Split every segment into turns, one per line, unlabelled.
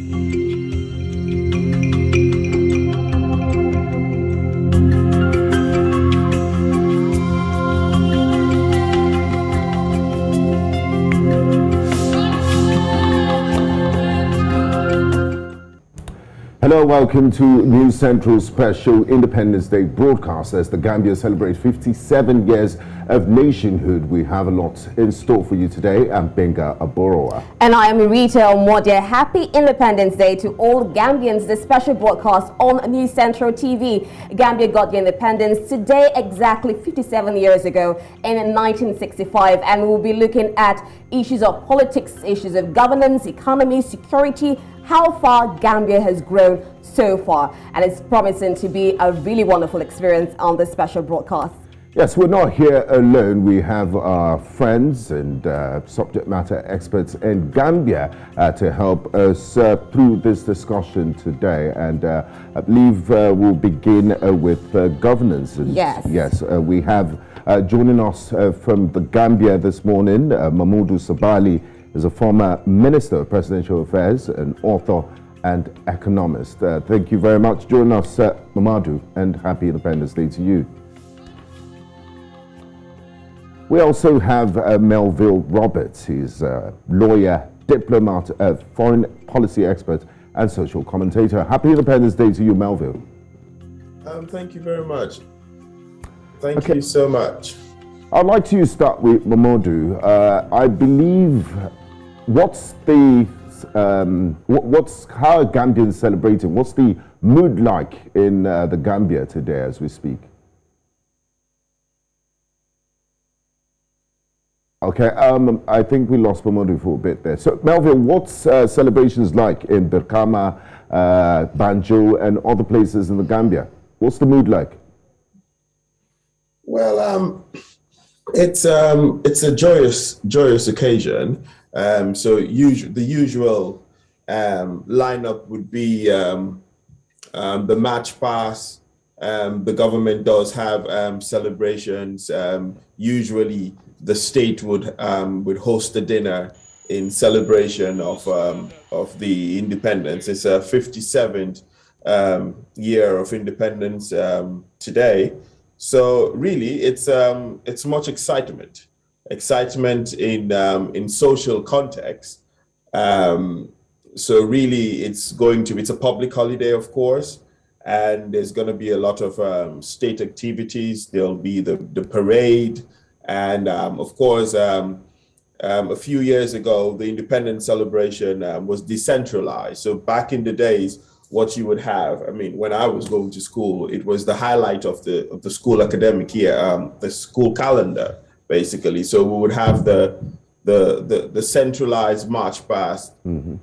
Hello, welcome to News Central's special Independence Day broadcast as the Gambia celebrates 57 years of nationhood. We have a lot in store for you today. I'm Gbenga, Aborowa.
And I am Rita, Omodia. Happy Independence Day to all Gambians. This special broadcast on News Central TV. Gambia got the independence today exactly 57 years ago in 1965. And we'll be looking at issues of politics, issues of governance, economy, security, how far Gambia has grown so far, and it's promising to be a really wonderful experience on this special broadcast.
Yes, we're not here alone. We have our friends and subject matter experts in Gambia to help us through this discussion today. And I believe we'll begin with governance. And yes, we have joining us from the Gambia this morning, Momodou Sabally is a former Minister of Presidential Affairs, an author and economist. Thank you very much for joining us, Momodou, and happy Independence Day to you. We also have Melville Roberts. He's a lawyer, diplomat, a foreign policy expert, and social commentator. Happy Independence Day to you, Melville.
Thank you very much. Thank you so much.
I'd like to start with Momodou. I believe how are Gambians celebrating? What's the mood like in the Gambia today as we speak? Okay, I think we lost Momodou for a bit there. So, Melville, what's celebrations like in Birkama, Banjul, and other places in the Gambia? What's the mood like?
Well, it's a joyous occasion. So the usual lineup would be the match pass. The government does have celebrations. Usually, the state would host a dinner in celebration of the independence. It's a 57th year of independence today. So really, it's much excitement in social context. So really, it's a public holiday, of course, and there's going to be a lot of state activities. There'll be the parade, and of course, a few years ago, the independence celebration was decentralized. So back in the days, what you would have, I mean, when I was going to school, it was the highlight of the school academic year, the school calendar, basically. So we would have the centralized march past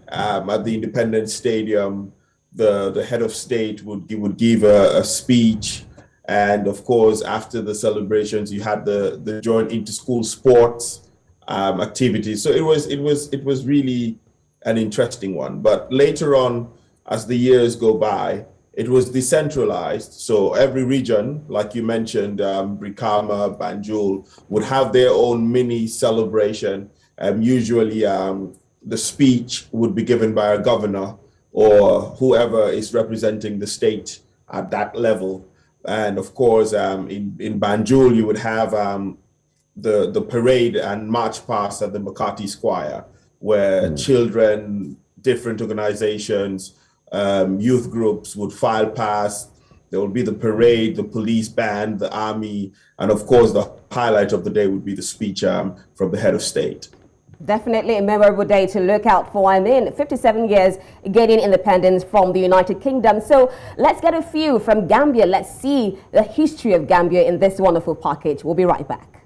at the Independence Stadium. The head of state would give a speech, and of course, after the celebrations, you had the joint inter-school sports activities. So it was really an interesting one. But later on, as the years go by, it was decentralized. So every region, like you mentioned, Brikama, Banjul, would have their own mini celebration. Usually the speech would be given by a governor or whoever is representing the state at that level. And of course, in Banjul, you would have the parade and march past at the McCarthy Square, where children, different organizations, youth groups would file past. There will be the parade, the police band, the army, and of course the highlight of the day would be the speech from the head of state.
Definitely a memorable day to look out for. I mean, 57 years getting independence from the United Kingdom. So let's get a few from Gambia. Let's see the history of Gambia in this wonderful package. We'll be right back.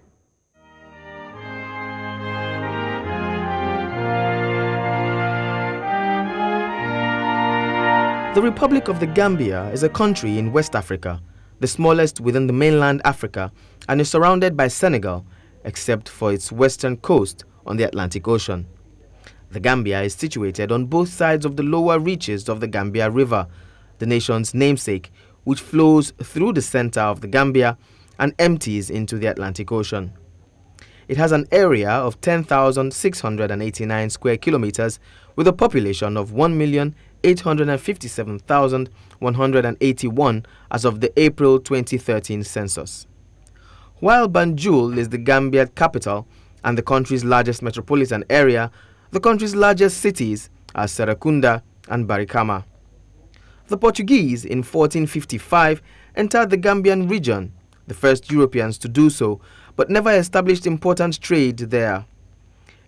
The Republic of the Gambia is a country in West Africa, the smallest within the mainland Africa, and is surrounded by Senegal, except for its western coast on the Atlantic Ocean. The Gambia is situated on both sides of the lower reaches of the Gambia River, the nation's namesake, which flows through the center of the Gambia and empties into the Atlantic Ocean. It has an area of 10,689 square kilometers, with a population of 1,857,181 as of the April 2013 census. While Banjul is the Gambia capital and the country's largest metropolitan area, the country's largest cities are Serekunda and Barikama. The Portuguese in 1455 entered the Gambian region, the first Europeans to do so, but never established important trade there.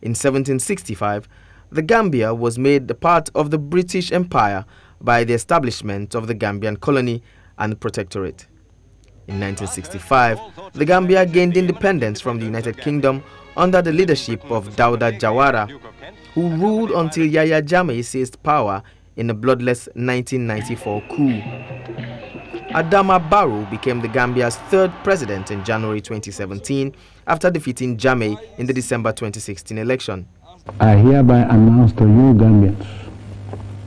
In 1765, the Gambia was made a part of the British Empire by the establishment of the Gambian colony and protectorate. In 1965, the Gambia gained independence from the United Kingdom under the leadership of Dawda Jawara, who ruled until Yahya Jammeh seized power in a bloodless 1994 coup. Adama Barrow became the Gambia's third president in January 2017 after defeating Jammeh in the December 2016 election.
I hereby announce to you Gambians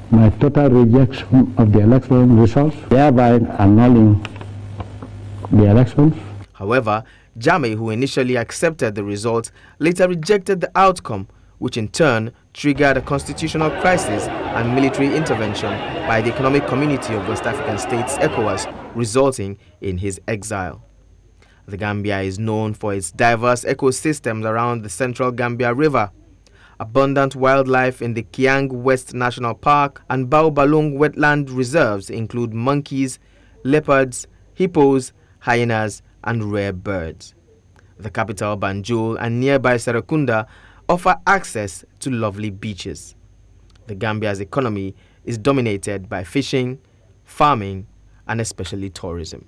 my total rejection of the election results, thereby annulling the elections.
However, Jammeh, who initially accepted the results, later rejected the outcome, which in turn triggered a constitutional crisis and military intervention by the Economic Community of West African States, ECOWAS, resulting in his exile. The Gambia is known for its diverse ecosystems around the central Gambia River. Abundant wildlife in the Kiang West National Park and Baobalong wetland reserves include monkeys, leopards, hippos, hyenas, and rare birds. The capital Banjul and nearby Serekunda offer access to lovely beaches. The Gambia's economy is dominated by fishing, farming, and especially tourism.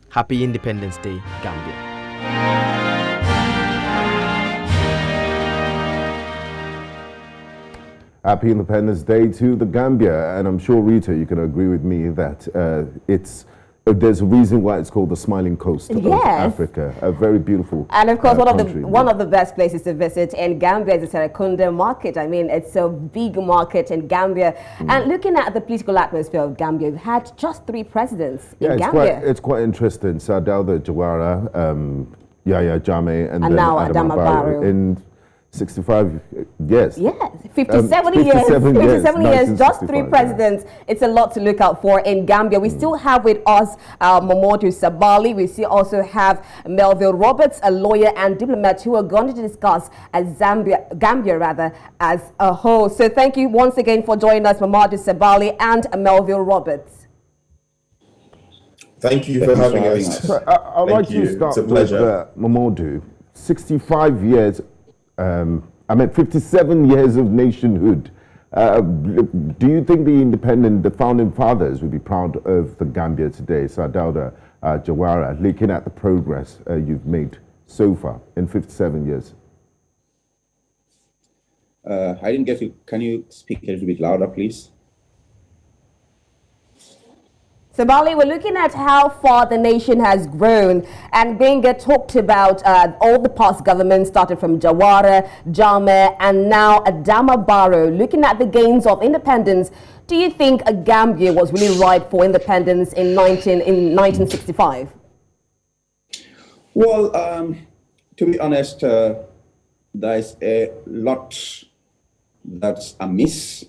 Happy Independence Day, Gambia.
Happy Independence Day to the Gambia, and I'm sure, Rita, you can agree with me that there's a reason why it's called the Smiling Coast of Africa. A very beautiful
and of course,
country.
one of the best places to visit in Gambia is the Serekunda market. I mean, it's a big market in Gambia. And looking at the political atmosphere of Gambia, we've had just 3 presidents in Gambia.
It's quite interesting. Dawda Jawara, Yahya Jammeh, and then
now Adama Barrow.
In 65 years.
Yes, 57 years, just 3 presidents. It's a lot to look out for in Gambia. We still have with us Momodou Sabally. We also have Melville Roberts, a lawyer and diplomat, who are going to discuss Gambia as a whole. So thank you once again for joining us, Momodou Sabally and Melville Roberts.
Thank you for having us.
So, I'd like to start with Momodou. 65 years. 57 years of nationhood. Do you think the founding fathers would be proud of the Gambia today? Dawda Jawara, looking at the progress you've made so far in 57 years.
I didn't get you. Can you speak a little bit louder, please?
Sabally, we're looking at how far the nation has grown, and Gbenga talked about all the past governments, started from Jawara, Jammeh, and now Adama Barrow. Looking at the gains of independence, do you think Gambia was really ripe for independence in 1965?
Well, to be honest, there's a lot that's amiss.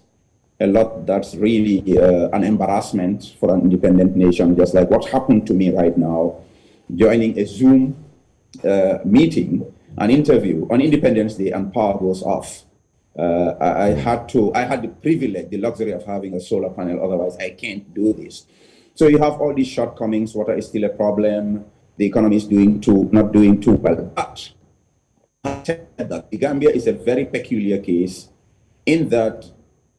A lot that's really an embarrassment for an independent nation, just like what happened to me right now, joining a Zoom meeting, an interview on Independence Day, and power goes off. I had the privilege, the luxury of having a solar panel, otherwise I can't do this. So you have all these shortcomings. Water is still a problem. The economy is not doing too well. But the Gambia is a very peculiar case in that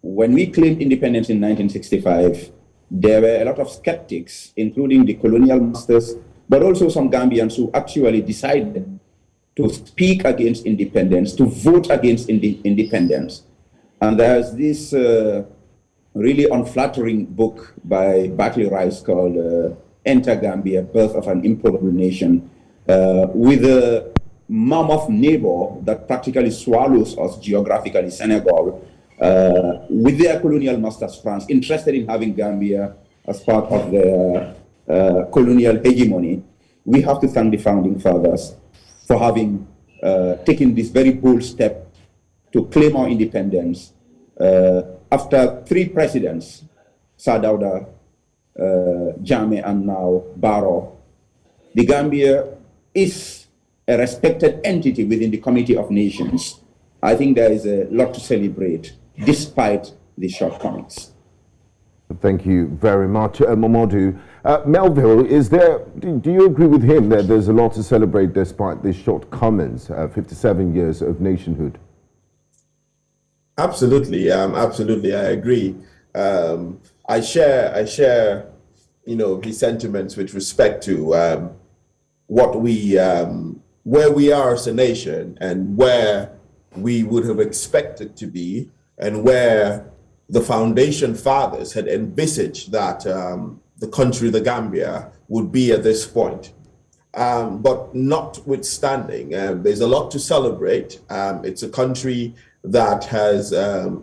when we claimed independence in 1965, there were a lot of skeptics, including the colonial masters, but also some Gambians who actually decided to speak against independence, to vote against independence. And there's this really unflattering book by Barclay Rice called Enter Gambia, Birth of an Improbable Nation, with a mammoth neighbor that practically swallows us geographically, Senegal, with their colonial masters, France, interested in having Gambia as part of their colonial hegemony. We have to thank the founding fathers for having taken this very bold step to claim our independence After 3 presidents, Sadauda, Jammeh, and now Barrow, the Gambia is a respected entity within the Committee of Nations. I think there is a lot to celebrate, despite the shortcomings.
Thank you very much, Momodou. Melville, do you agree with him that there's a lot to celebrate despite the shortcomings, 57 years of nationhood?
Absolutely, absolutely, I agree. I share, his sentiments with respect to what where we are as a nation and where we would have expected to be, and where the foundation fathers had envisaged that the country, the Gambia, would be at this point. But notwithstanding, there's a lot to celebrate. It's a country that has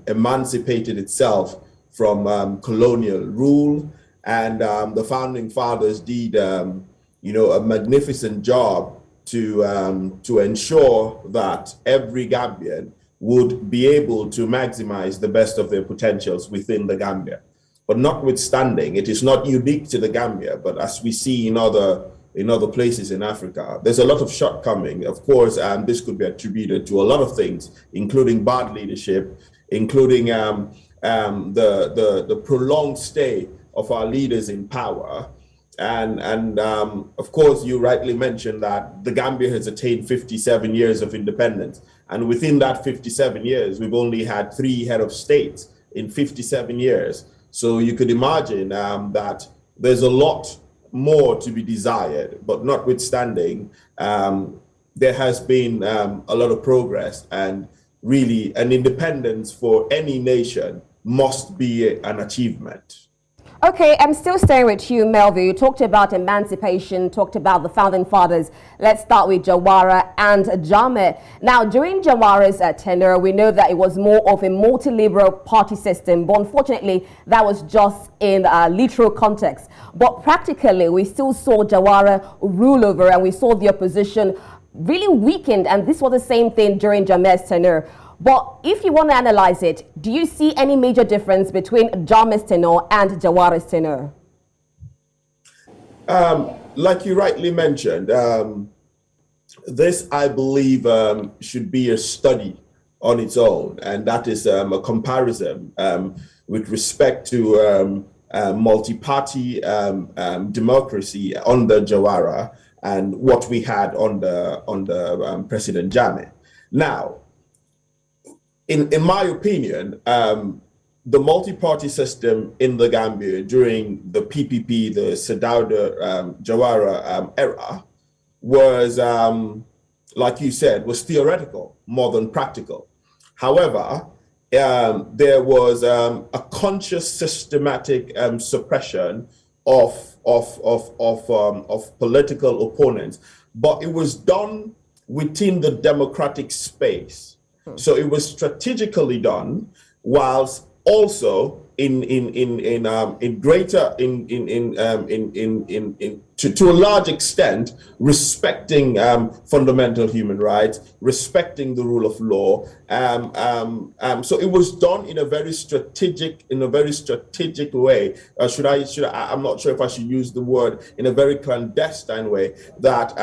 emancipated itself from colonial rule, and the founding fathers did, a magnificent job to ensure that every Gambian would be able to maximize the best of their potentials within the Gambia. But notwithstanding, it is not unique to the Gambia, but as we see in other places in Africa, there's a lot of shortcoming. Of course, this could be attributed to a lot of things, including bad leadership, including the prolonged stay of our leaders in power. And of course, you rightly mentioned that the Gambia has attained 57 years of independence. And within that 57 years, we've only had 3 head of states in 57 years. So you could imagine that there's a lot more to be desired, but notwithstanding, there has been a lot of progress, and really an independence for any nation must be an achievement.
Okay, I'm still staying with you, Melville. You talked about emancipation, talked about the founding fathers. Let's start with Jawara and Jammeh. Now, during Jawara's tenure, we know that it was more of a multi-liberal party system, but unfortunately, that was just in a literal context. But practically, we still saw Jawara rule over, and we saw the opposition really weakened, and this was the same thing during Jammeh's tenure. But if you want to analyze it, do you see any major difference between Jammeh's tenure and Jawara's tenure?
Like you rightly mentioned, this, I believe, should be a study on its own, and that is a comparison with respect to multi-party democracy under Jawara and what we had under President Jammeh. Now, in my opinion, the multi-party system in the Gambia during the PPP, the Sadauda Jawara era, was, like you said, was theoretical more than practical. However, there was a conscious, systematic suppression of political opponents, but it was done within the democratic space. So it was strategically done, whilst also to a large extent respecting fundamental human rights, respecting the rule of law. So it was done in a very strategic way. I'm not sure if I should use the word, in a very clandestine way, that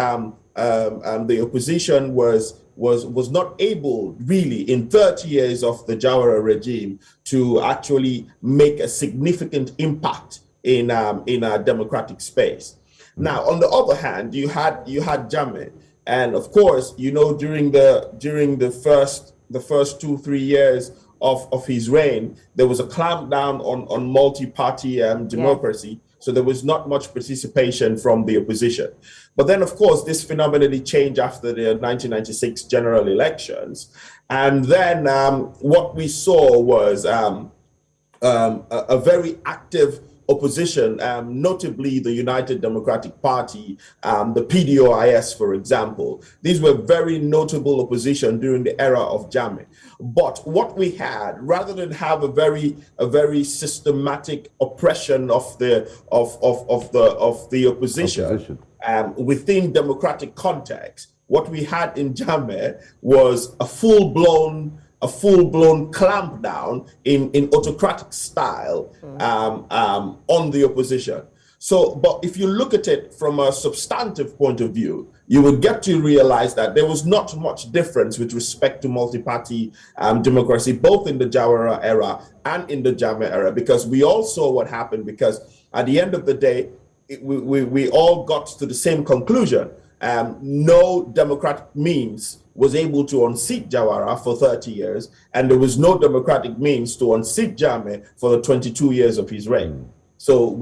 the opposition was not able really in 30 years of the Jawara regime to actually make a significant impact in our democratic space. Now, on the other hand, you had Jammeh, and of course, during the first 2-3 years of his reign, there was a clampdown on multi-party democracy. Yeah. So there was not much participation from the opposition. But then, of course, this phenomenally changed after the 1996 general elections. And then what we saw was a very active opposition, notably the United Democratic Party, the PDOIS, for example. These were very notable opposition during the era of Jammeh. But what we had, rather than have a very systematic oppression of the opposition. Within democratic context, what we had in Jammeh was a full-blown a full-blown clampdown in autocratic style on the opposition. So, but if you look at it from a substantive point of view, you would get to realize that there was not much difference with respect to multi-party democracy, both in the Jawara era and in the Jammeh era, because we all saw what happened, because at the end of the day, we all got to the same conclusion. No democratic means was able to unseat Jawara for 30 years, and there was no democratic means to unseat Jammeh for the 22 years of his reign. So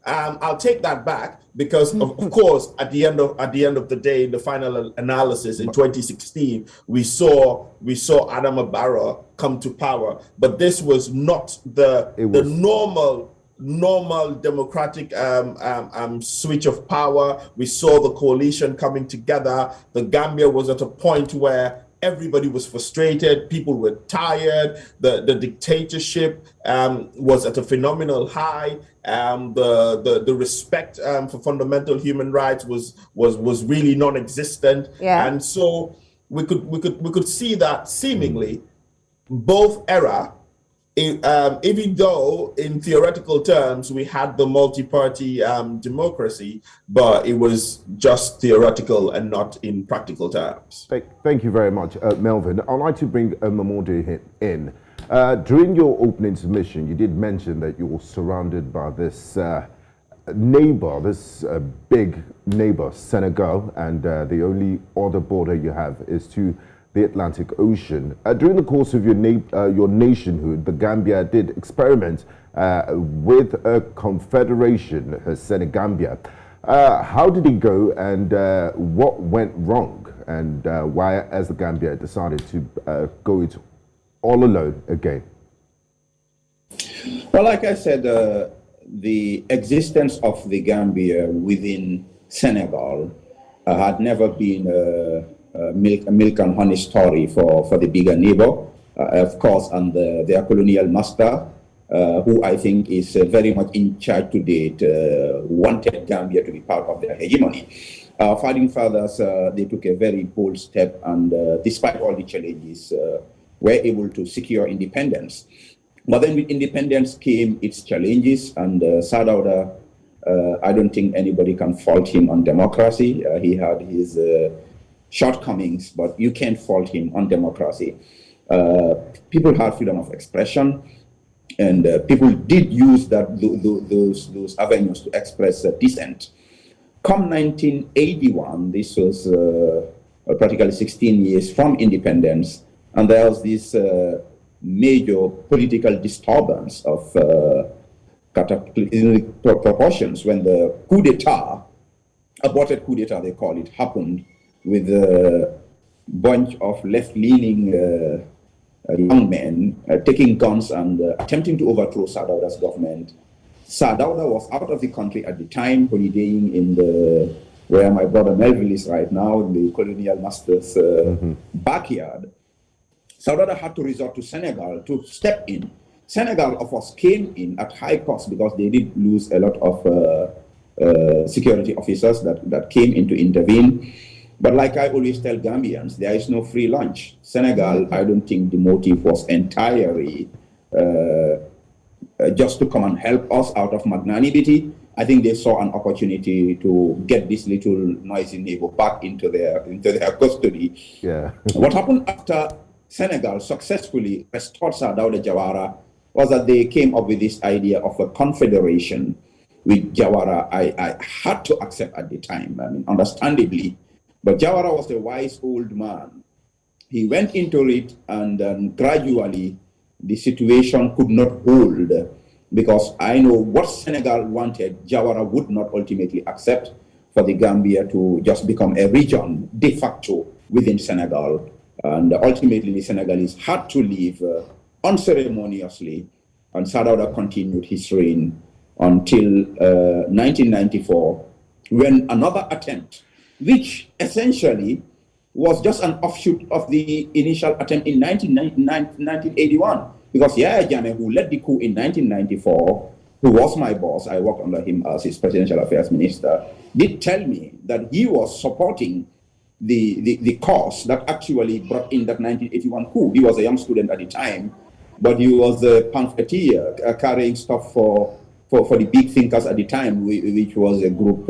I'll take that back, because of course at the end of the day, in the final analysis in 2016, we saw Adama Barrow come to power, but this was not the normal democratic switch of power. We saw the coalition coming together. The Gambia was at a point where everybody was frustrated, people were tired, the dictatorship was at a phenomenal high, the respect for fundamental human rights was really non-existent. And so we could see that seemingly both era, even though in theoretical terms we had the multi-party democracy, but it was just theoretical and not in practical terms.
Thank you very much, Melvin. I'd like to bring Momodou in. During your opening submission, you did mention that you were surrounded by this neighbor, this big neighbor, Senegal, and the only other border you have is to the Atlantic Ocean. During the course of your nationhood, the Gambia did experiment with a confederation, Senegambia. How did it go, and what went wrong, and why has the Gambia decided to go it all alone again?
Well, like I said, the existence of the Gambia within Senegal had never been milk and honey story for the bigger neighbor, of course, and their colonial master, who I think is very much in charge to date, wanted Gambia to be part of their hegemony. Our founding fathers, they took a very bold step, and despite all the challenges, were able to secure independence. But then with independence came its challenges, and Sadauda, I don't think anybody can fault him on democracy. He had his shortcomings, but you can't fault him on democracy. People had freedom of expression, and people did use those avenues to express dissent. Come 1981, this was practically 16 years from independence, and there was this major political disturbance of cataclysmic proportions when the coup d'etat, aborted coup d'etat they call it, happened, with a bunch of left-leaning young men taking guns and attempting to overthrow Sadauda's government. Sadauda was out of the country at the time, holidaying in where my brother Melville is right now, in the colonial master's backyard. Sadauda had to resort to Senegal to step in. Senegal, of course, came in at high cost because they did lose a lot of security officers that came in to intervene. But like I always tell Gambians, there is no free lunch. Senegal, I don't think the motive was entirely just to come and help us out of magnanimity. I think they saw an opportunity to get this little noisy neighbor back into their custody.
Yeah.
What happened after Senegal successfully restored Sadauda Jawara was that they came up with this idea of a confederation with Jawara. I had to accept at the time, I mean, understandably. But Jawara was a wise old man. He went into it, and gradually the situation could not hold, because I know what Senegal wanted, Jawara would not ultimately accept, for the Gambia to just become a region de facto within Senegal. And ultimately the Senegalese had to leave unceremoniously, and Sadauda continued his reign until 1994, when another attempt, which essentially was just an offshoot of the initial attempt in 1981. Because Yahya Jammeh, who led the coup in 1994, who was my boss, I worked under him as his presidential affairs minister, did tell me that he was supporting the cause that actually brought in that 1981 coup. He was a young student at the time, but he was a pamphleteer carrying stuff for the big thinkers at the time, which was a group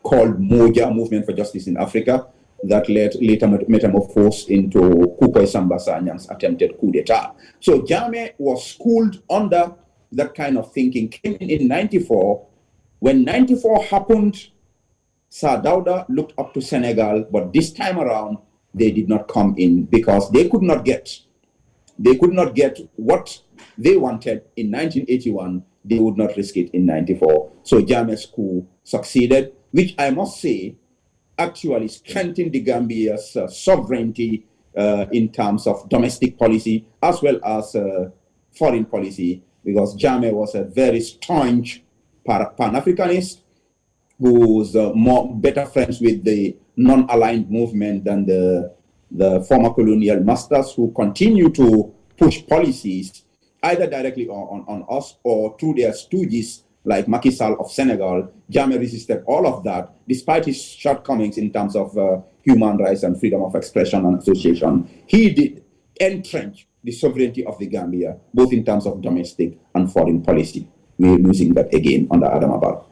called Omodia, Movement for Justice in Africa, that later metamorphosed into Kukoy Samba Sanyang's attempted coup d'etat. So Jammeh was schooled under that kind of thinking, came in 94. When 94 happened, Sir Dawda looked up to Senegal, but this time around, they did not come in because they could not get what they wanted in 1981. They would not risk it in 94. So Jammeh's coup succeeded, which I must say actually strengthened the Gambia's sovereignty in terms of domestic policy as well as foreign policy, because Jammeh was a very staunch Pan-Africanist who was better friends with the non-aligned movement than the former colonial masters, who continue to push policies either directly on us or through their stooges like Macky Sall of Senegal. Jammeh resisted all of that, despite his shortcomings in terms of human rights and freedom of expression and association. He did entrench the sovereignty of the Gambia, both in terms of domestic and foreign policy. We're losing that again under Adama Barrow.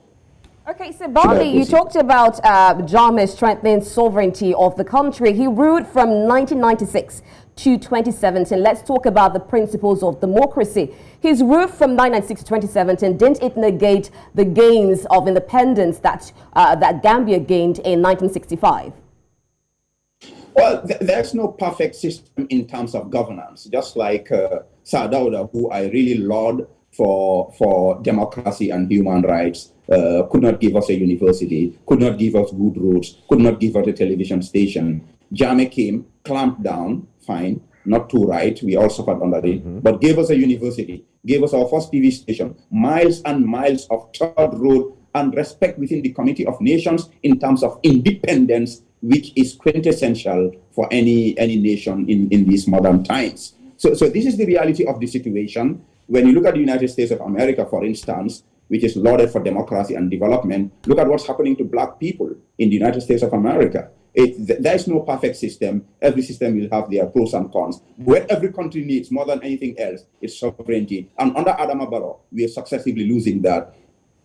Okay, so Bobby, you talked about Jammeh strengthening sovereignty of the country. He ruled from 1996 to 2017. Let's talk about the principles of democracy. His rule from 1996 to 2017, didn't it negate the gains of independence that Gambia gained in 1965?
Well, there's no perfect system in terms of governance. Just like Sir Dawda, who I really laud for democracy and human rights, could not give us a university, could not give us good roads, could not give us a television station. Jammeh came, clamped down, fine, not too right, we all suffered under it, but gave us a university, gave us our first TV station, miles and miles of third road, and respect within the Committee of Nations in terms of independence, which is quintessential for any nation in these modern times. So this is the reality of the situation. When you look at the United States of America, for instance, which is lauded for democracy and development, look at what's happening to Black people in the United States of America. There is no perfect system. Every system will have their pros and cons. What every country needs more than anything else is sovereignty. And under Adama Barrow, we are successively losing that.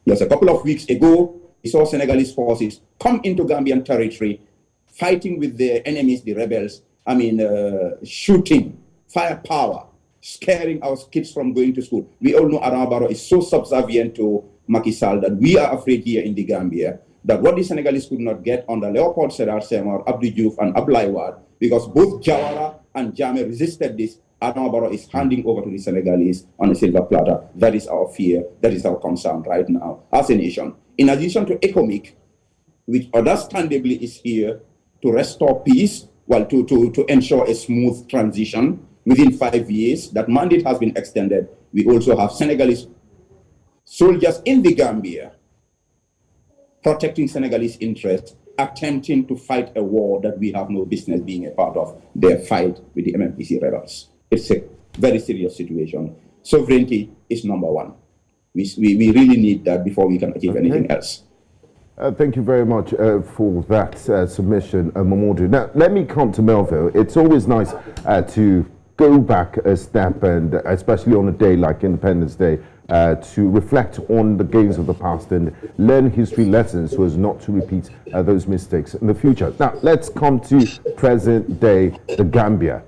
Just a couple of weeks ago, we saw Senegalese forces come into Gambian territory, fighting with their enemies, the rebels. Shooting, firepower, scaring our kids from going to school. We all know Adama Barrow is so subservient to Macky Sall that we are afraid here in the Gambia that what the Senegalese could not get under Leopold Sedar Senghor, Abdou Diouf, and Abdoulaye Wade, because both Jawara and Jammeh resisted this, Adama Barrow is handing over to the Senegalese on a silver platter. That is our fear. That is our concern right now as a nation. In addition to ECOMIC, which understandably is here to restore peace, to ensure a smooth transition within 5 years, that mandate has been extended. We also have Senegalese soldiers in the Gambia protecting Senegalese interests, attempting to fight a war that we have no business being a part of, their fight with the MMPC rebels. It's a very serious situation. Sovereignty is number one. We really need that before we can achieve anything else.
Thank you very much for that submission, Momodou. Now, let me come to Melville. It's always nice to go back a step, and especially on a day like Independence Day, to reflect on the gains of the past and learn history lessons so as not to repeat those mistakes in the future. Now, let's come to present day, the Gambia.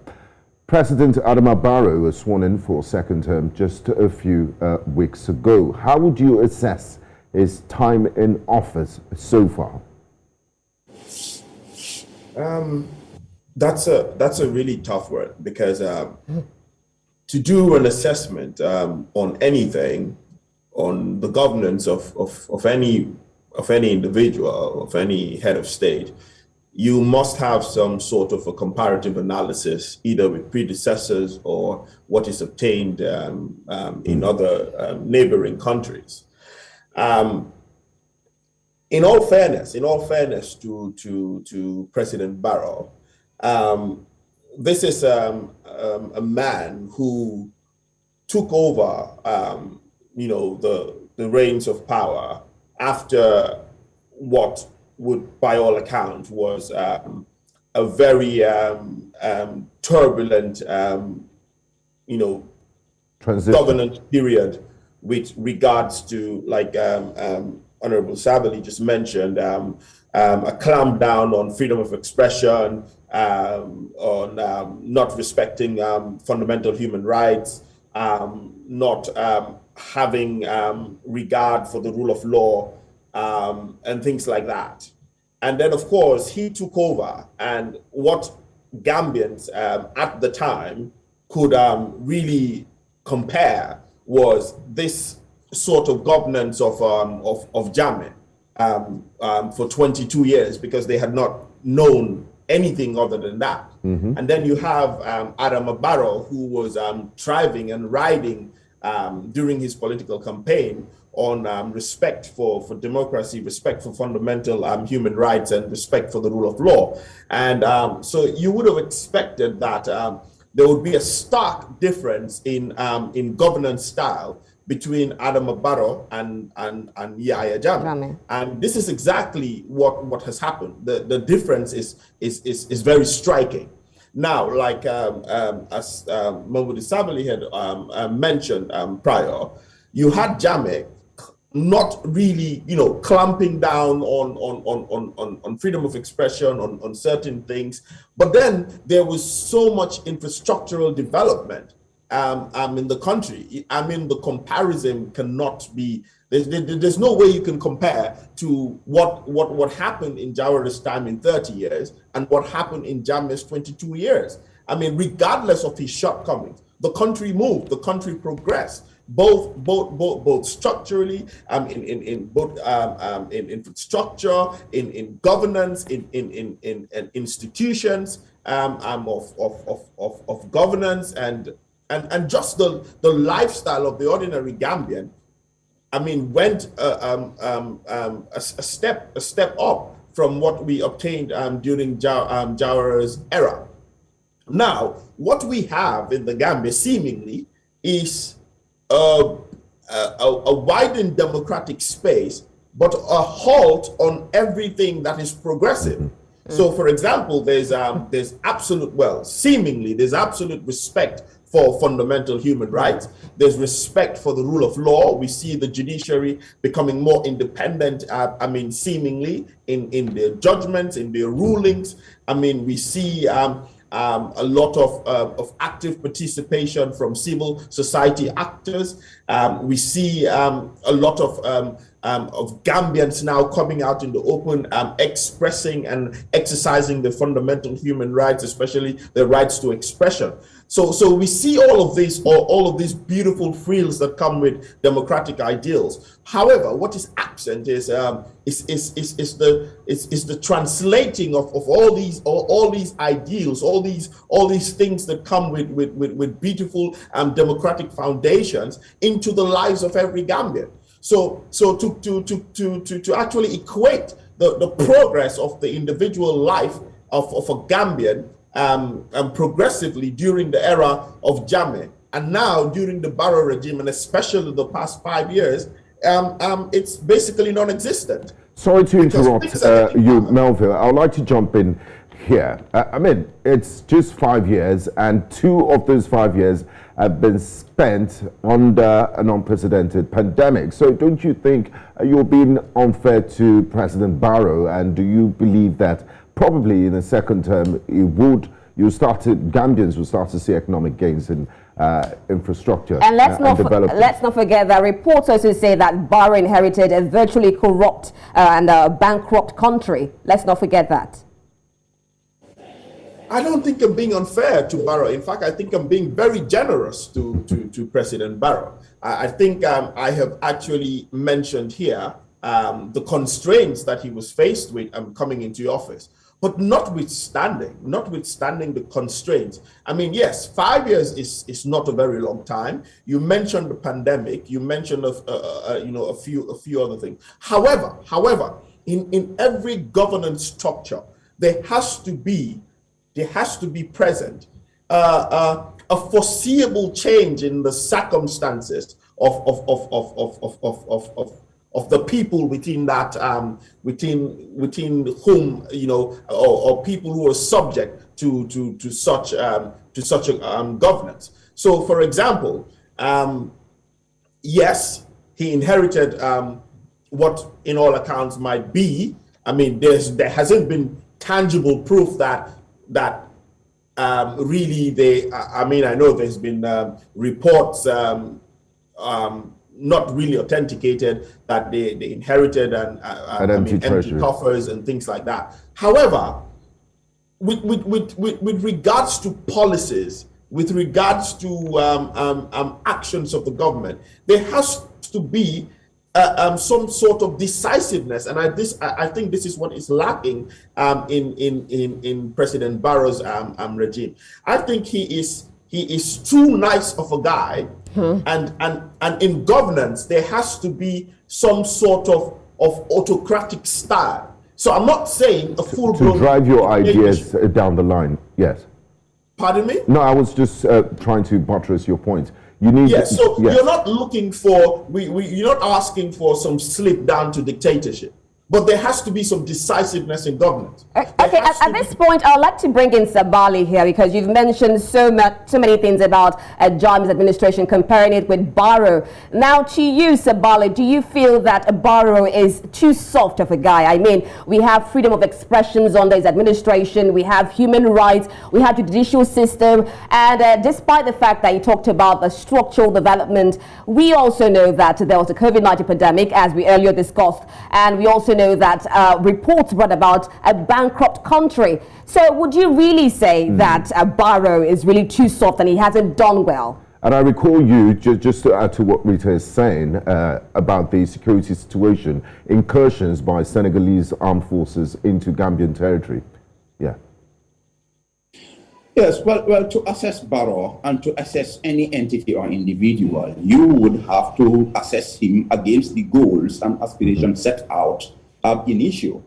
President Adama Barrow was sworn in for a second term just a few weeks ago. How would you assess his time in office so far?
That's a really tough one, because to do an assessment on anything, on the governance of any individual, of any head of state, you must have some sort of a comparative analysis, either with predecessors or what is obtained in other neighboring countries. In all fairness to President Barrow, this is a man who took over, the reins of power after what would, by all accounts, was a very turbulent,
Transition.
governance period with regards to, like Honorable Sabally just mentioned, a clampdown on freedom of expression, on not respecting fundamental human rights, not having regard for the rule of law, and things like that. And then, of course, he took over, and what Gambians at the time could really compare was this sort of governance of Jammeh for 22 years, because they had not known anything other than that. And then you have Adama Barrow, who was thriving and riding during his political campaign on respect for democracy, respect for fundamental human rights, and respect for the rule of law. And so you would have expected that there would be a stark difference in governance style between Adama Barrow and Yahya Jammeh. And this is exactly what has happened. The difference is very striking. Now, like as Momodou Sabally had mentioned prior, you had Jammeh not really, clamping down on freedom of expression, on certain things. But then there was so much infrastructural development in the country. I mean, the comparison cannot be, there's no way you can compare to what happened in Jawara's time in 30 years and what happened in Jammeh's 22 years. I mean, regardless of his shortcomings, the country moved, the country progressed, both structurally, in infrastructure, in governance, in institutions of governance, and just the lifestyle of the ordinary Gambian. I mean, went a step up from what we obtained during Jawara's era. Now, what we have in the Gambia seemingly is a widened democratic space, but a halt on everything that is progressive. So, for example, there's seemingly there's absolute respect for fundamental human rights. There's respect for the rule of law. We see the judiciary becoming more independent, seemingly in their judgments, in their rulings. I mean, we see a lot of active participation from civil society actors. We see a lot of Gambians now coming out in the open, expressing and exercising the fundamental human rights, especially the rights to expression. So we see all of these beautiful frills that come with democratic ideals. However, what is absent is the translating of all these ideals, all these things that come with beautiful democratic foundations into the lives of every Gambian. So to actually equate the progress of the individual life of a Gambian progressively during the era of Jammeh, and now during the Barrow regime, and especially the past 5 years, it's basically non-existent.
Sorry to interrupt you, Melville. I would like to jump in here. I mean, it's just 5 years, and 2 of those 5 years have been spent under an unprecedented pandemic. So don't you think you're being unfair to President Barrow? And do you believe that probably in the second term, Gambians will start to see economic gains in infrastructure
and
development?
Let's not forget that reports also say that Barrow inherited a virtually corrupt and bankrupt country. Let's not forget that.
I don't think I'm being unfair to Barrow. In fact, I think I'm being very generous to President Barrow. I think I have actually mentioned here the constraints that he was faced with coming into office. But notwithstanding the constraints, I mean, yes, 5 years is not a very long time. You mentioned the pandemic. You mentioned a few other things. However, in every governance structure, there has to be present a foreseeable change in the circumstances the people within that within whom, you know, or people who are subject to such governance. So, for example, yes, he inherited what, in all accounts, might be. I mean, there hasn't been tangible proof that really they. I mean, I know there's been reports, not really authenticated, that they inherited and empty coffers and things like that. However, with regards to policies, with regards to actions of the government, there has to be some sort of decisiveness, and I think this is what is lacking in President Barrow's regime. I think he is too nice of a guy, and in governance there has to be some sort of autocratic style. So I'm not saying a full-blown
to drive your ideas down the line. Yes.
Pardon me?
No, I was just trying to buttress your point. You need.
Yes. So you're not looking for you're not asking for some slip down to dictatorship. But there has to be some decisiveness in government.
Okay, at this point, I'd like to bring in Sabally here, because you've mentioned so many things about Jammeh's administration, comparing it with Barrow. Now, to you, Sabally, do you feel that Barrow is too soft of a guy? I mean, we have freedom of expressions under his administration, we have human rights, we have the judicial system, and despite the fact that you talked about the structural development, we also know that there was a COVID-19 pandemic, as we earlier discussed, and we also know that reports brought about a bankrupt country. So would you really say that Barrow is really too soft and he hasn't done well?
And I recall you, just to add to what Rita is saying about the security situation, incursions by Senegalese armed forces into Gambian territory. Yeah.
Yes, well, to assess Barrow and to assess any entity or individual, you would have to assess him against the goals and aspirations set out ab initio.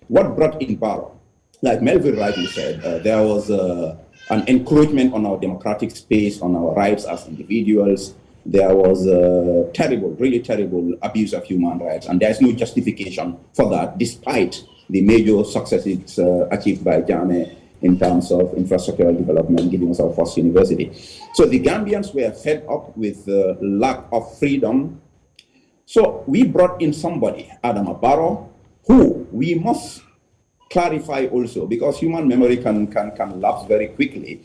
What brought in Barrow? Like Melville rightly said, there was an encroachment on our democratic space, on our rights as individuals. There was a terrible, really terrible abuse of human rights, and there's no justification for that, despite the major successes achieved by Jammeh in terms of infrastructural development, giving us our first university. So the Gambians were fed up with the lack of freedom. So we brought in somebody, Adama Barrow, who we must clarify also, because human memory can lapse very quickly.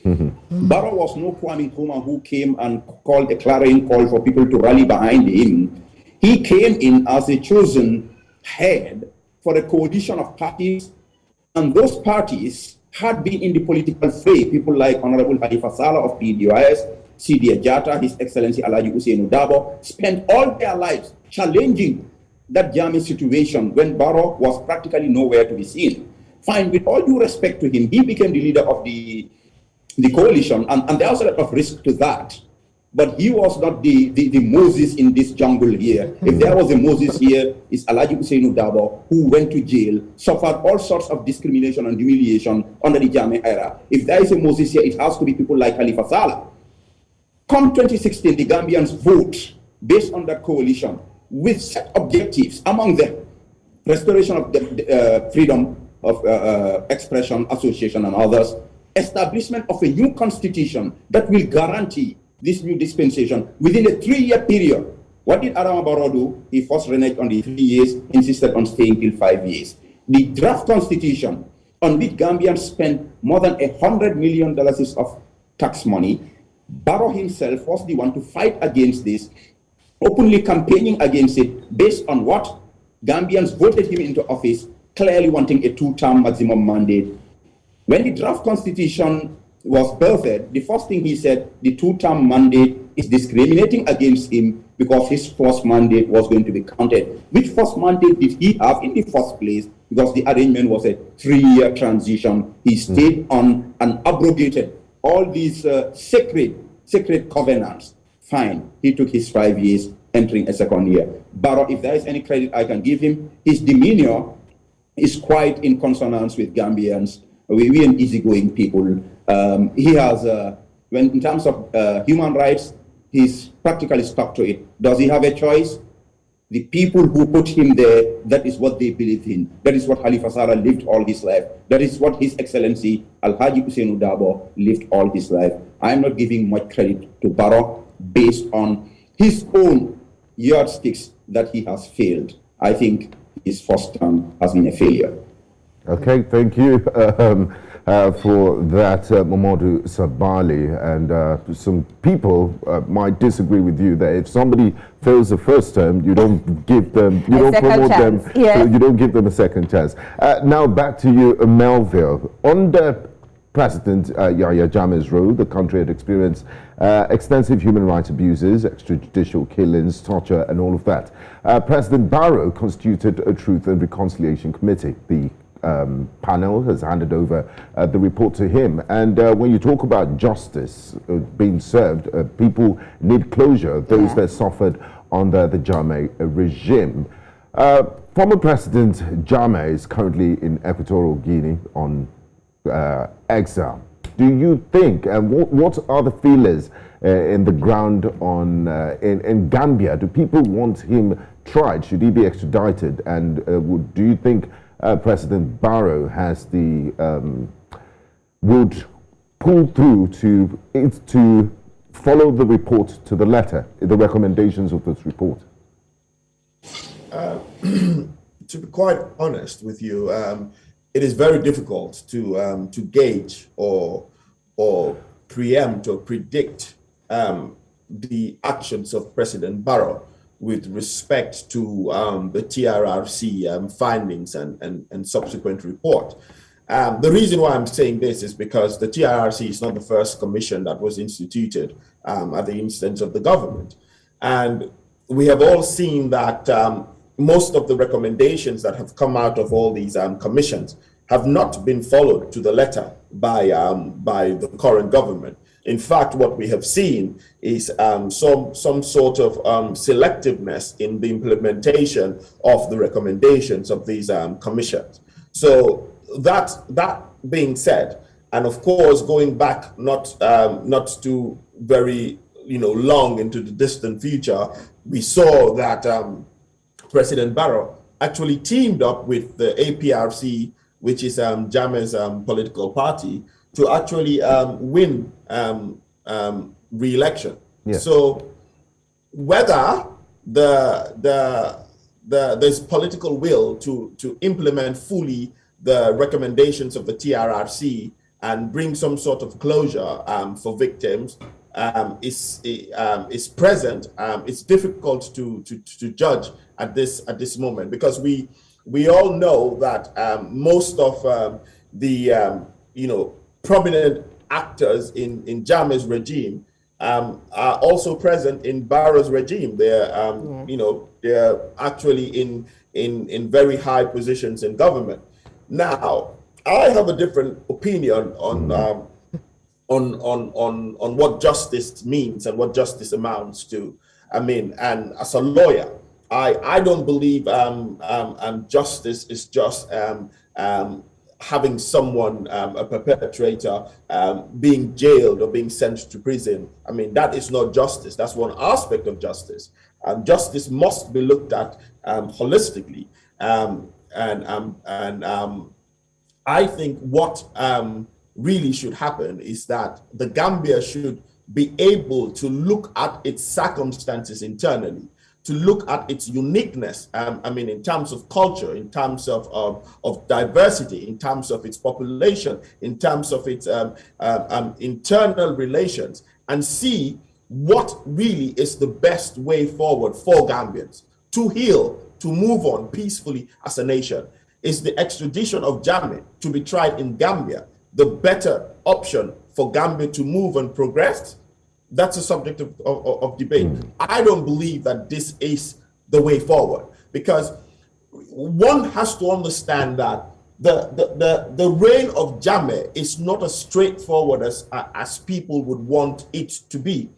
Barrow was no Kwame Nkrumah who came and called a clarion call for people to rally behind him. He came in as a chosen head for a coalition of parties, and those parties had been in the political fray. People like Honorable Halifa Sallah of PDOIS, Sidi Ajata, His Excellency Alhaji Ousainou Darboe, spent all their lives challenging that Jammeh situation when Barrow was practically nowhere to be seen. Fine, with all due respect to him, he became the leader of the coalition, and there was a lot of risk to that. But he was not the Moses in this jungle here. If there was a Moses here, it's Alhaji Ousainou Darboe, who went to jail, suffered all sorts of discrimination and humiliation under the Jammeh era. If there is a Moses here, it has to be people like Halifa Sallah. Come 2016, the Gambians vote based on that coalition with set objectives, among them restoration of the freedom of expression, association, and others, establishment of a new constitution that will guarantee this new dispensation within a 3-year period. What did Adama Barrow do? He first reneged on the 3 years, insisted on staying till 5 years. The draft constitution, on which Gambians spent more than $100 million of tax money, Barrow himself was the one to fight against this, openly campaigning against it based on what Gambians voted him into office, clearly wanting a 2-term maximum mandate. When the draft constitution was birthed, the first thing he said, the 2-term mandate is discriminating against him because his first mandate was going to be counted. Which first mandate did he have in the first place? Because the arrangement was a 3-year transition. He stayed on and abrogated all these sacred covenants. Fine, he took his 5 years, entering a second year. Barrow, if there is any credit I can give him, his demeanor is quite in consonance with Gambians. We're an easygoing people. He has, when in terms of human rights, he's practically stuck to it. Does he have a choice? The people who put him there, that is what they believe in. That is what Halifa Sallah lived all his life. That is what His Excellency Alhaji Ousainou Darboe lived all his life. I am not giving much credit to Barrow based on his own yardsticks that he has failed. I think his first term has been a failure.
Okay, thank you for that, Momodou Sabally. And some people might disagree with you that if somebody fails the first term, you don't give them, you don't promote them, so you don't give them a second chance. Now back to you, Melville. Under President Yahya Jammeh's rule, the country had experienced extensive human rights abuses, extrajudicial killings, torture, and all of that. President Barrow constituted a Truth and Reconciliation Committee. The panel has handed over the report to him. And when you talk about justice being served, people need closure, those that suffered under the Jammeh regime. Former President Jammeh is currently in Equatorial Guinea on exile. Do you think, and what are the feelers in the ground on in Gambia? Do people want him tried? Should he be extradited? And do you think President Barrow has the would pull through to follow the report to the letter, the recommendations of this report?
To be quite honest with you, it is very difficult to gauge or preempt or predict the actions of President Barrow with respect to the TRRC findings and subsequent report. The reason why I'm saying this is because the TRRC is not the first commission that was instituted at the instance of the government. And we have all seen that most of the recommendations that have come out of all these commissions have not been followed to the letter by the current government. In fact, what we have seen is some sort of selectiveness in the implementation of the recommendations of these commissions. So that being said, and of course going back not too very long into the distant future, we saw that President Barrow actually teamed up with the APRC, which is Jammeh's political party, to actually win re-election. Yeah. So whether there's political will to implement fully the recommendations of the TRRC and bring some sort of closure for victims is present. It's difficult to judge at this moment, because we all know that most of the prominent actors in Jammeh's regime are also present in Barrow's regime. They're they're actually in very high positions in government. Now, I have a different opinion on what justice means and what justice amounts to. I mean, and as a lawyer, I don't believe justice is just having someone, a perpetrator, being jailed or being sent to prison. I mean, that is not justice. That's one aspect of justice. Justice must be looked at holistically. I think what really should happen is that the Gambia should be able to look at its circumstances internally, to look at its uniqueness, I mean, in terms of culture, in terms of diversity, in terms of its population, in terms of its internal relations, and see what really is the best way forward for Gambians to heal, to move on peacefully as a nation. Is the extradition of Jammeh to be tried in Gambia the better option for Gambia to move and progress? That's a subject of debate. I don't believe that this is the way forward, because one has to understand that the reign of Jammeh is not as straightforward as people would want it to be.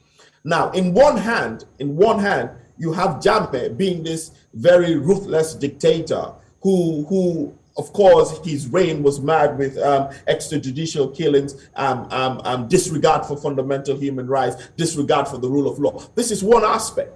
Now, in one hand, you have Jammeh being this very ruthless dictator who of course, his reign was marred with extrajudicial killings, disregard for fundamental human rights, disregard for the rule of law. This is one aspect.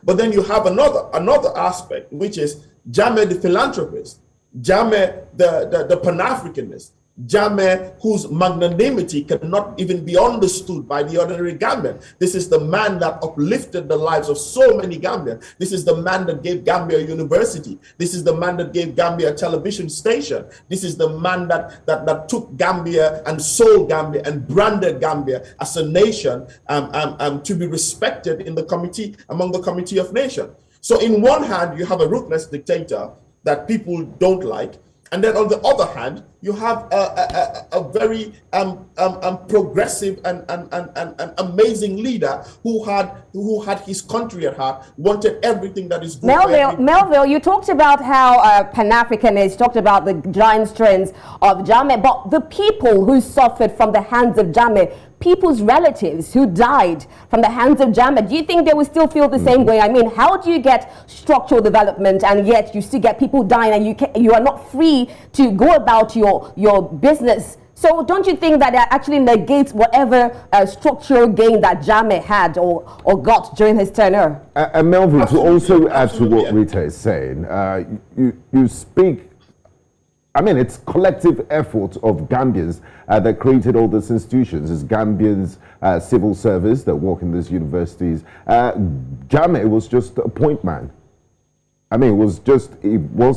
But then you have another aspect, which is Jammeh the philanthropist, Jammeh the Pan-Africanist, Jammeh whose magnanimity cannot even be understood by the ordinary Gambian. This is the man that uplifted the lives of so many Gambians. This is the man that gave Gambia a university. This is the man that gave Gambia a television station. This is the man that took Gambia and sold Gambia and branded Gambia as a nation to be respected in the committee, among the Committee of Nations. So in one hand, you have a ruthless dictator that people don't like. And then on the other hand, you have a very progressive and amazing leader who had his country at heart, wanted everything that is good.
Melville, you talked about how Pan-Africanists talked about the giant strengths of Jammeh, but the people who suffered from the hands of Jammeh, people's relatives who died from the hands of Jammeh, do you think they will still feel the same way? I mean, how do you get structural development and yet you still get people dying and you are not free to go about your business? So don't you think that actually negates whatever structural gain that Jammeh had or got during his tenure?
And Melville, to also add to what Rita is saying, you speak, I mean, it's collective effort of Gambians that created all these institutions. It's Gambians, civil service that work in these universities. Jammeh was just a point man. I mean, it was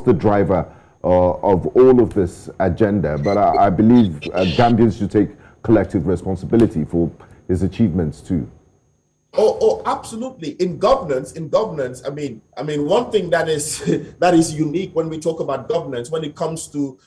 the driver of all of this agenda. But I believe Gambians should take collective responsibility for his achievements too.
Oh, absolutely. In governance, I mean, one thing that is unique when we talk about governance, when it comes to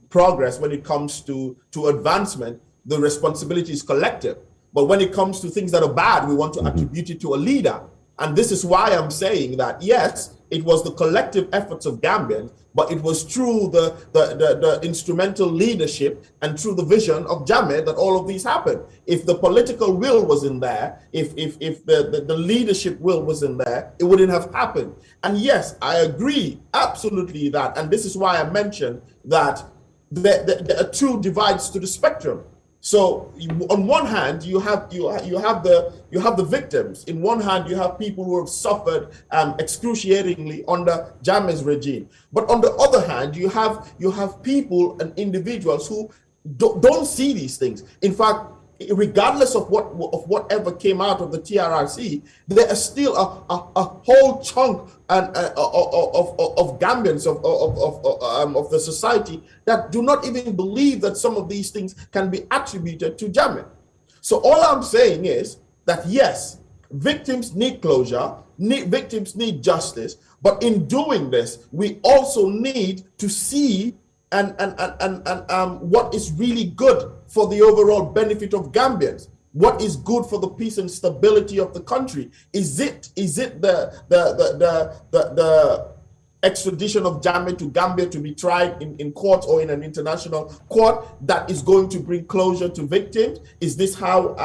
progress, when it comes to advancement, the responsibility is collective. But when it comes to things that are bad, we want to attribute it to a leader. And this is why I'm saying that, yes, it was the collective efforts of Gambians, but it was through the instrumental leadership and through the vision of Jammeh that all of these happened. If the political will was in there, if the leadership will was in there, it wouldn't have happened. And yes, I agree absolutely that. And this is why I mentioned that there are two divides to the spectrum. So on one hand, you have the victims. In one hand, you have people who have suffered excruciatingly under Jammeh's regime. But on the other hand, you have people and individuals who don't see these things. In fact, regardless of whatever came out of the TRRC, there is still a whole chunk of Gambians of the society that do not even believe that some of these things can be attributed to Jammeh. So all I'm saying is that yes, victims need closure, victims need justice, but in doing this, we also need to see and what is really good for the overall benefit of Gambians. What is good for the peace and stability of the country? Is it the extradition of Jammeh to Gambia to be tried in court or in an international court that is going to bring closure to victims? Is this how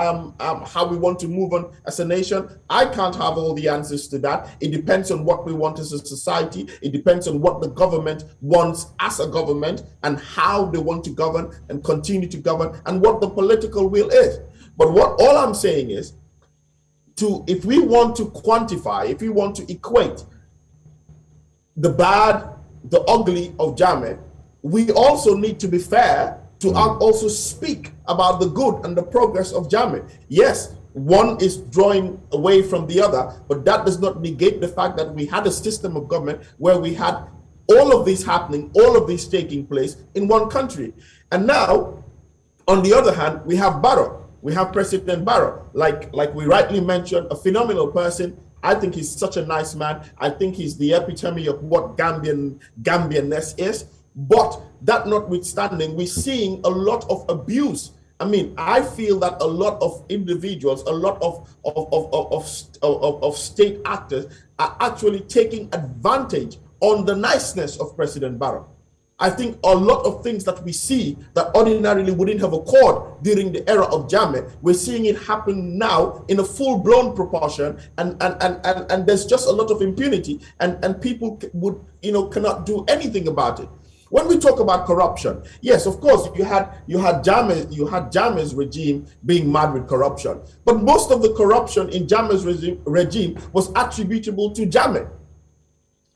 we want to move on as a nation? I can't have all the answers to that. It depends on what we want as a society. It depends on what the government wants as a government and how they want to govern and continue to govern and what the political will is. But all I'm saying is, if we want to quantify, if we want to equate the bad, the ugly of Jammeh, we also need to be fair to also speak about the good and the progress of Jammeh. Yes, one is drawing away from the other, but that does not negate the fact that we had a system of government where we had all of this happening, all of this taking place in one country. And now, on the other hand, we have Barrow. We have President Barrow, like we rightly mentioned, a phenomenal person. I think he's such a nice man. I think he's the epitome of what Gambianness is. But that notwithstanding, we're seeing a lot of abuse. I mean, I feel that a lot of individuals, a lot of state actors are actually taking advantage on the niceness of President Barrow. I think a lot of things that we see that ordinarily wouldn't have occurred during the era of Jammeh, we're seeing it happen now in a full-blown proportion, and there's just a lot of impunity, and people cannot do anything about it. When we talk about corruption, yes, of course, you had Jammeh's regime being mad with corruption, but most of the corruption in Jammeh's regime was attributable to Jammeh.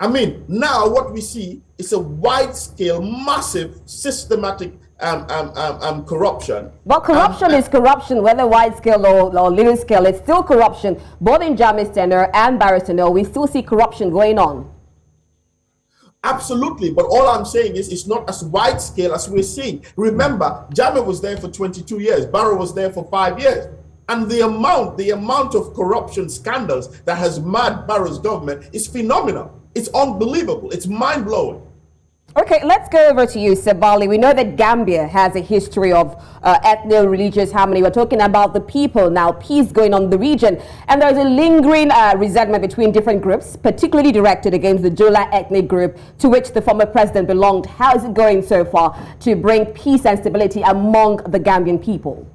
I mean, now what we see is a wide-scale, massive, systematic corruption.
But corruption is corruption, whether wide-scale or little-scale. It's still corruption, both in Jammeh's tenure and Barrow's tenure. We still see corruption going on.
Absolutely, but all I'm saying is it's not as wide scale as we're seeing. Remember, Jammeh was there for 22 years, Barrow was there for 5 years. And the amount of corruption scandals that has marred Barrow's government is phenomenal. It's unbelievable. It's mind-blowing.
Okay, let's go over to you, Sabally. We know that Gambia has a history of ethno-religious harmony. We're talking about the people now, peace going on in the region. And there's a lingering resentment between different groups, particularly directed against the Jola ethnic group to which the former president belonged. How is it going so far to bring peace and stability among the Gambian people?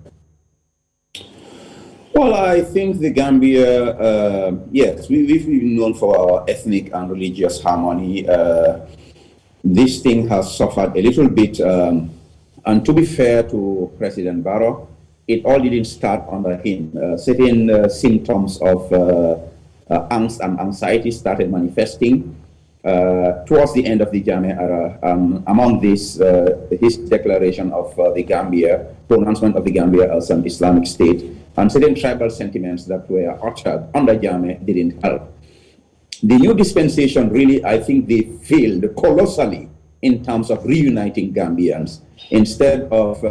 Well, I think the Gambia, yes, we've been known for our ethnic and religious harmony. This thing has suffered a little bit, and to be fair to President Barrow, it all didn't start under him. Certain symptoms of angst and anxiety started manifesting towards the end of the Jammeh era. Among this, his declaration of the Gambia, pronouncement of the Gambia as an Islamic state, and certain tribal sentiments that were uttered under Jammeh didn't help. The new dispensation really, I think they failed colossally in terms of reuniting Gambians. Instead of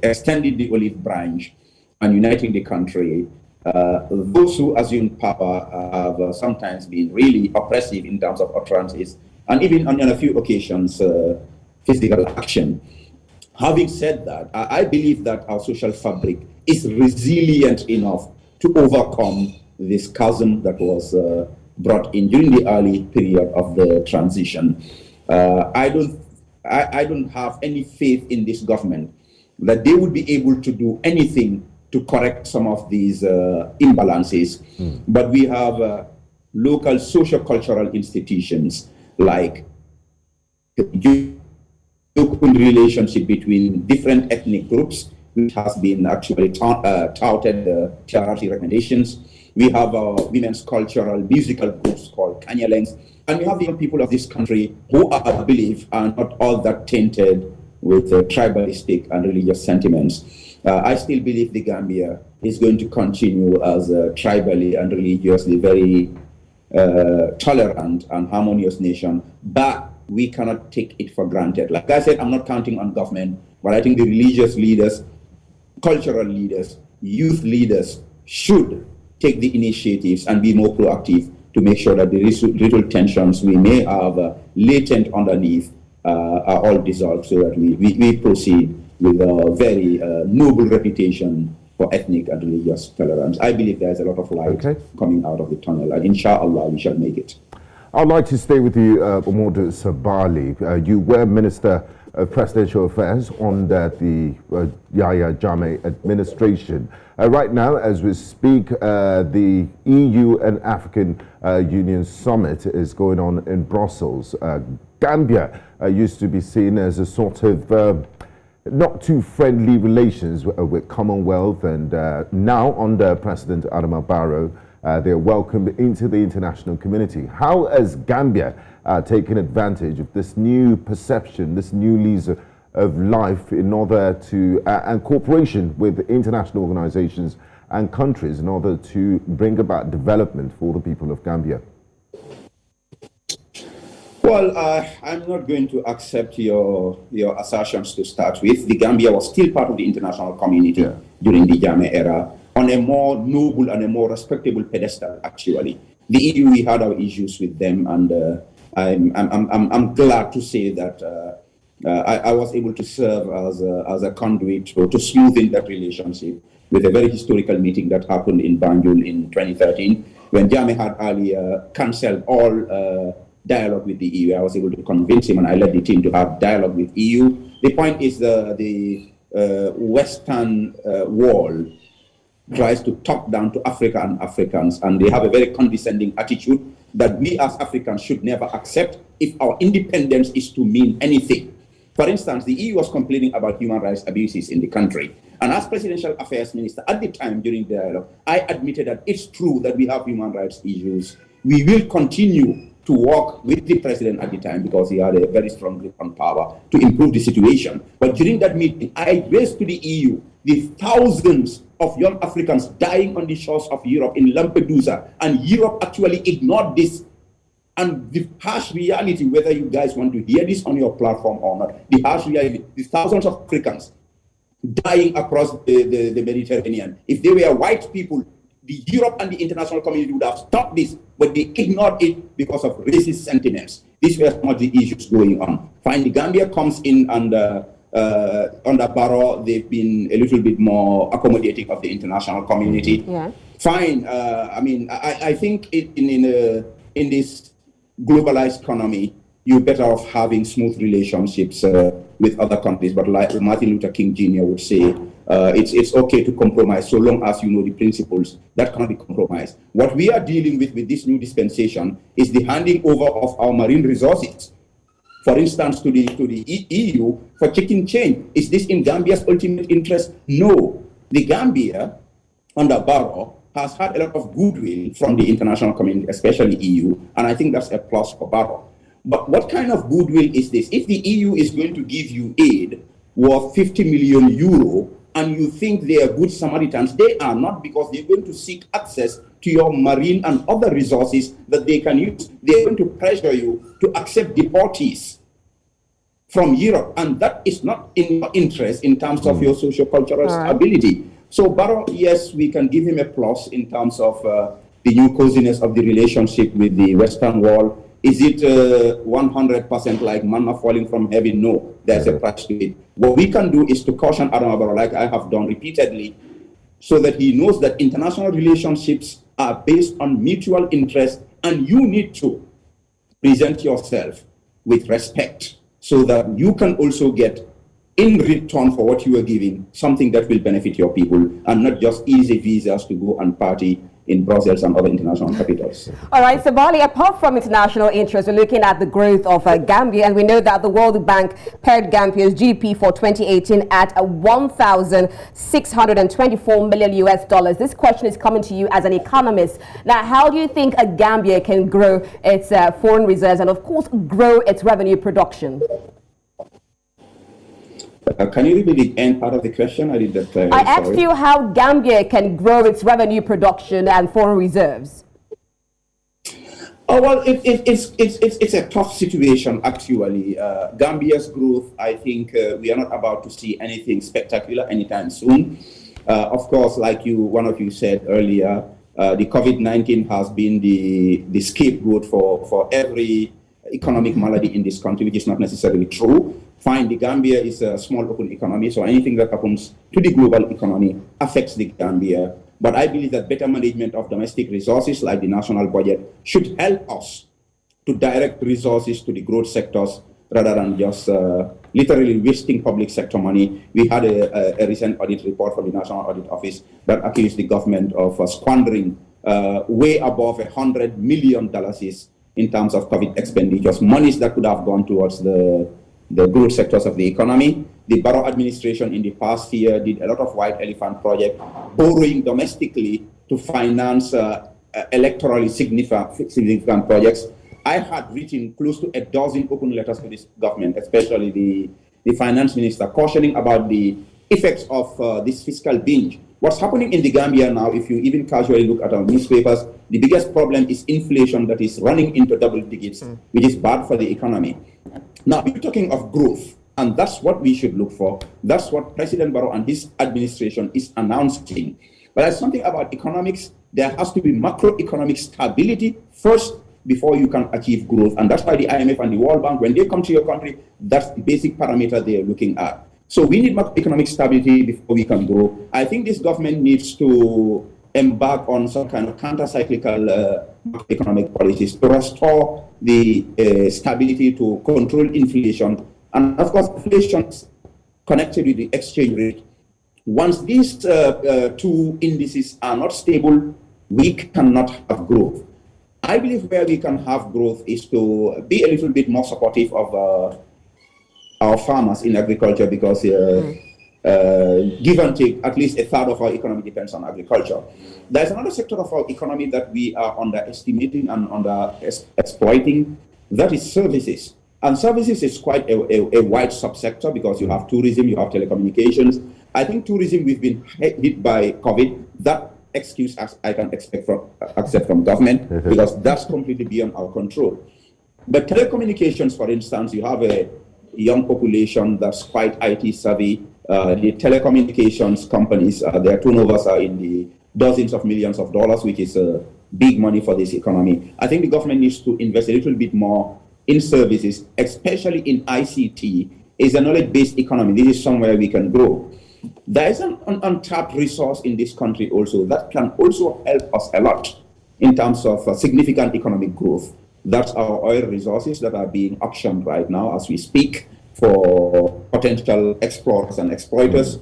extending the olive branch and uniting the country, those who assumed power have sometimes been really oppressive in terms of utterances and even on a few occasions physical action. Having said that, I believe that our social fabric is resilient enough to overcome this chasm that was brought in during the early period of the transition. I don't have any faith in this government that they would be able to do anything to correct some of these imbalances. But we have local socio-cultural institutions like the relationship between different ethnic groups, which has been actually touted TRRC recommendations. We have women's cultural musical groups called Kanyalengs, and we have the young people of this country who I believe are not all that tainted with tribalistic and religious sentiments. I still believe the Gambia is going to continue as a tribally and religiously very tolerant and harmonious nation, but we cannot take it for granted. Like I said, I'm not counting on government, but I think the religious leaders, cultural leaders, youth leaders should take the initiatives and be more proactive to make sure that the little tensions we may have latent underneath are all dissolved, so that we proceed with a very noble reputation for ethnic and religious tolerance. I believe there's a lot of light coming out of the tunnel, and inshallah we shall make it.
I'd like to stay with you, Momodou Sabally. You were Minister of Presidential Affairs under the Yahya Jammeh administration. Right now, as we speak, the EU and African Union Summit is going on in Brussels. Gambia used to be seen as a sort of not too friendly relations with Commonwealth, and now under President Adama Barrow, they're welcomed into the international community. How has Gambia taken advantage of this new perception, this new lease of life in order to, and cooperation with international organizations and countries in order to bring about development for the people of Gambia?
Well, I'm not going to accept your assertions to start with. The Gambia was still part of the international community during the Jammeh era, on a more noble and a more respectable pedestal, actually. The EU, we had our issues with them, and I'm glad to say that I was able to serve as a conduit to smoothen that relationship with a very historical meeting that happened in Banjul in 2013, when Jammeh had earlier cancelled all dialogue with the EU. I was able to convince him, and I led the team to have dialogue with EU. The point is the Western world tries to talk down to Africa and Africans, and they have a very condescending attitude. that we as Africans should never accept if our independence is to mean anything. For instance, the EU was complaining about human rights abuses in the country. And as Presidential Affairs Minister at the time during the dialogue, I admitted that it's true that we have human rights issues. We will continue to work with the president at the time because he had a very strong grip on power to improve the situation. But during that meeting, I raised to the EU the thousands of young Africans dying on the shores of Europe in Lampedusa, and Europe actually ignored this. And the harsh reality, whether you guys want to hear this on your platform or not, the harsh reality, the thousands of Africans dying across the Mediterranean. If they were white people, the Europe and the international community would have stopped this, but they ignored it because of racist sentiments. These were some of the issues going on. Fine, the Gambia comes in under Barrow. They've been a little bit more accommodating of the international community.
Yeah.
Fine. I think in this globalized economy, you're better off having smooth relationships with other countries. But like Martin Luther King Jr. would say, it's okay to compromise so long as you know the principles that cannot be compromised. What we are dealing with this new dispensation is the handing over of our marine resources. For instance, to the EU for chicken change. Is this in Gambia's ultimate interest? No. The Gambia, under Barrow, has had a lot of goodwill from the international community, especially EU, and I think that's a plus for Barrow. But what kind of goodwill is this? If the EU is going to give you aid worth 50 million euro, and you think they are good Samaritans, they are not, because they're going to seek access to your marine and other resources that they can use. They're going to pressure you to accept deportees from Europe, and that is not in your interest in terms of your socio-cultural stability. So Barrow, yes, we can give him a plus in terms of the new coziness of the relationship with the Western world. Is it 100% like manna falling from heaven? No, there's a price to it. What we can do is to caution Adama Barrow, like I have done repeatedly, so that he knows that international relationships are based on mutual interest, and you need to present yourself with respect so that you can also get, in return for what you are giving, something that will benefit your people, and not just easy visas to go and party in Brussels and other international capitals. All
right, Sabally, apart from international interest, we're looking at the growth of Gambia, and we know that the World Bank pegged Gambia's GDP for 2018 at $1,624 million US. This question is coming to you as an economist. Now, how do you think Gambia can grow its foreign reserves and, of course, grow its revenue production?
Can you repeat the end part of the question? I did that.
I asked you how Gambia can grow its revenue production and foreign reserves.
Oh, well, it's a tough situation, actually. Gambia's growth, I think we are not about to see anything spectacular anytime soon. Of course, like one of you said earlier, the COVID-19 has been the scapegoat for every economic malady in this country, which is not necessarily true. Fine, the Gambia is a small open economy, so anything that happens to the global economy affects the Gambia. But I believe that better management of domestic resources, like the national budget, should help us to direct resources to the growth sectors rather than just literally wasting public sector money. We had a recent audit report from the National Audit Office that accused the government of squandering way above $100 million in terms of COVID expenditures, monies that could have gone towards the growth sectors of the economy. The Barrow administration in the past year did a lot of white elephant projects, borrowing domestically to finance electorally significant projects. I had written close to a dozen open letters to this government, especially the finance minister, cautioning about the effects of this fiscal binge. What's happening in the Gambia now, if you even casually look at our newspapers, the biggest problem is inflation that is running into double digits, which is bad for the economy. Now, you're talking of growth, and that's what we should look for. That's what President Barrow and his administration is announcing. But there's something about economics. There has to be macroeconomic stability first before you can achieve growth. And that's why the IMF and the World Bank, when they come to your country, that's the basic parameter they're looking at. So we need macroeconomic stability before we can grow. I think this government needs to embark on some kind of counter-cyclical macroeconomic policies to restore the stability, to control inflation. And of course, inflation is connected with the exchange rate. Once these two indices are not stable, we cannot have growth. I believe where we can have growth is to be a little bit more supportive of our farmers in agriculture, because give and take, at least a third of our economy depends on agriculture. There's another sector of our economy that we are underestimating and exploiting. That is services. And services is quite a wide subsector, because you have tourism, you have telecommunications. I think tourism, we've been hit by COVID. That excuse I can accept from government, because that's completely beyond our control. But telecommunications, for instance, you have a young population that's quite IT savvy. The telecommunications companies, their turnovers are in the dozens of millions of dollars, which is big money for this economy. I think the government needs to invest a little bit more in services, especially in ICT. It's a knowledge-based economy. This is somewhere we can grow. There is an untapped resource in this country also that can also help us a lot in terms of significant economic growth. That's our oil resources that are being auctioned right now as we speak for potential explorers and exploiters.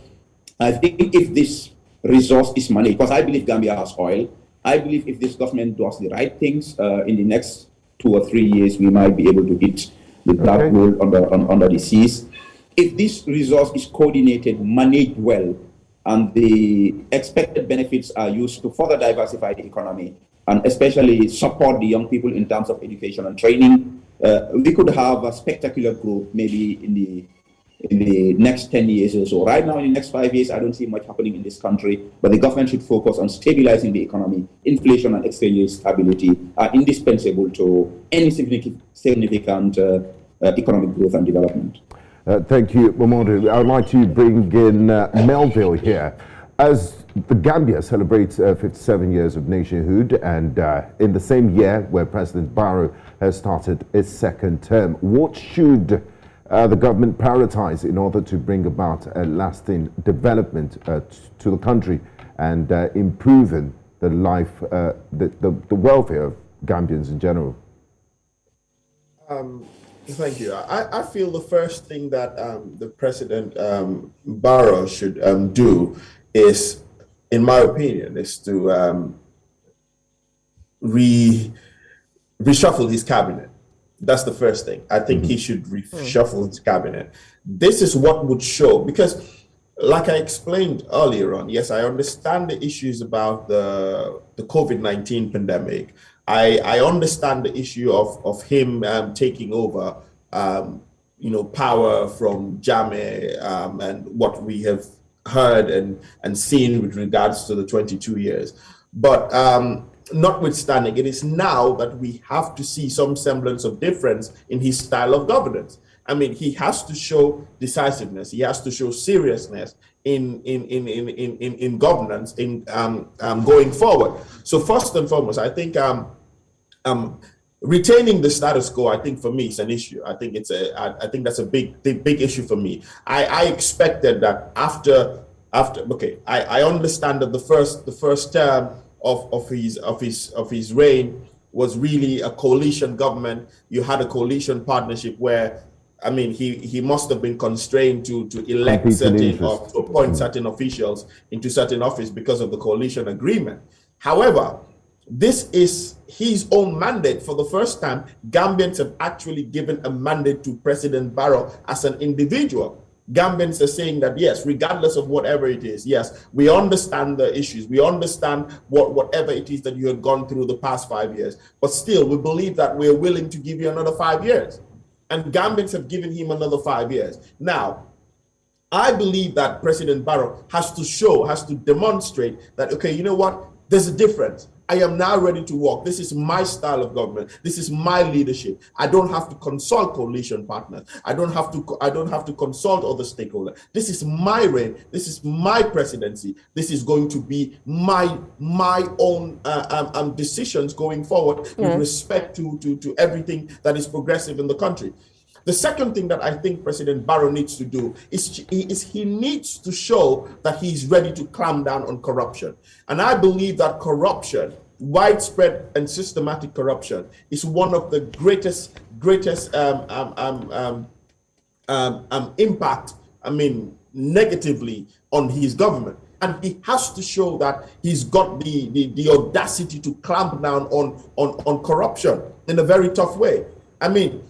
I think if this resource is managed, because I believe Gambia has oil, I believe if this government does the right things, in the next 2 or 3 years, we might be able to hit the black gold under the seas. If this resource is coordinated, managed well, and the expected benefits are used to further diversify the economy, and especially support the young people in terms of education and training, we could have a spectacular growth maybe in the next 10 years or so. Right now, in the next 5 years, I don't see much happening in this country, but the government should focus on stabilizing the economy. Inflation and exchange rate stability are indispensable to any significant economic growth and development.
Thank you, Momodou. I would like to bring in Melville here. As the Gambia celebrates 57 years of nationhood, and in the same year where President Barrow has started its second term, what should the government prioritize in order to bring about a lasting development to the country and improving the life, the welfare of Gambians in general?
Thank you. I feel the first thing that the President Barrow should do is, in my opinion, is to reshuffle his cabinet. That's the first thing. I think he should reshuffle his cabinet. This is what would show, because like I explained earlier on, yes, I understand the issues about the COVID-19 pandemic. I understand the issue of him taking over, power from Jammeh, and what we have heard and seen with regards to the 22 years. But notwithstanding, it is now that we have to see some semblance of difference in his style of governance. I mean, he has to show decisiveness. He has to show seriousness in governance in going forward. So first and foremost, I think retaining the status quo, I think for me is an issue. I think that's a big issue for me. I expected that after I understand that the first term of his reign was really a coalition government. You had a coalition partnership where, I mean, he must have been constrained to elect certain or to appoint certain officials into certain office because of the coalition agreement. However, this is his own mandate. For the first time, Gambians have actually given a mandate to President Barrow as an individual. Gambians are saying that, yes, regardless of whatever it is, yes, we understand the issues. We understand whatever it is that you have gone through the past 5 years. But still, we believe that we're willing to give you another 5 years. And Gambians have given him another 5 years. Now, I believe that President Barrow has to demonstrate that, okay, you know what? There's a difference. I am now ready to work. This is my style of government. This is my leadership. I don't have to consult coalition partners. I don't have to consult other stakeholders. This is my reign. This is my presidency. This is going to be my own decisions going forward with respect to everything that is progressive in the country. The second thing that I think President Barrow needs to do is he needs to show that he's ready to clamp down on corruption. And I believe that corruption, widespread and systematic corruption, is one of the greatest impact, I mean, negatively on his government. And he has to show that he's got the audacity to clamp down on corruption in a very tough way. I mean,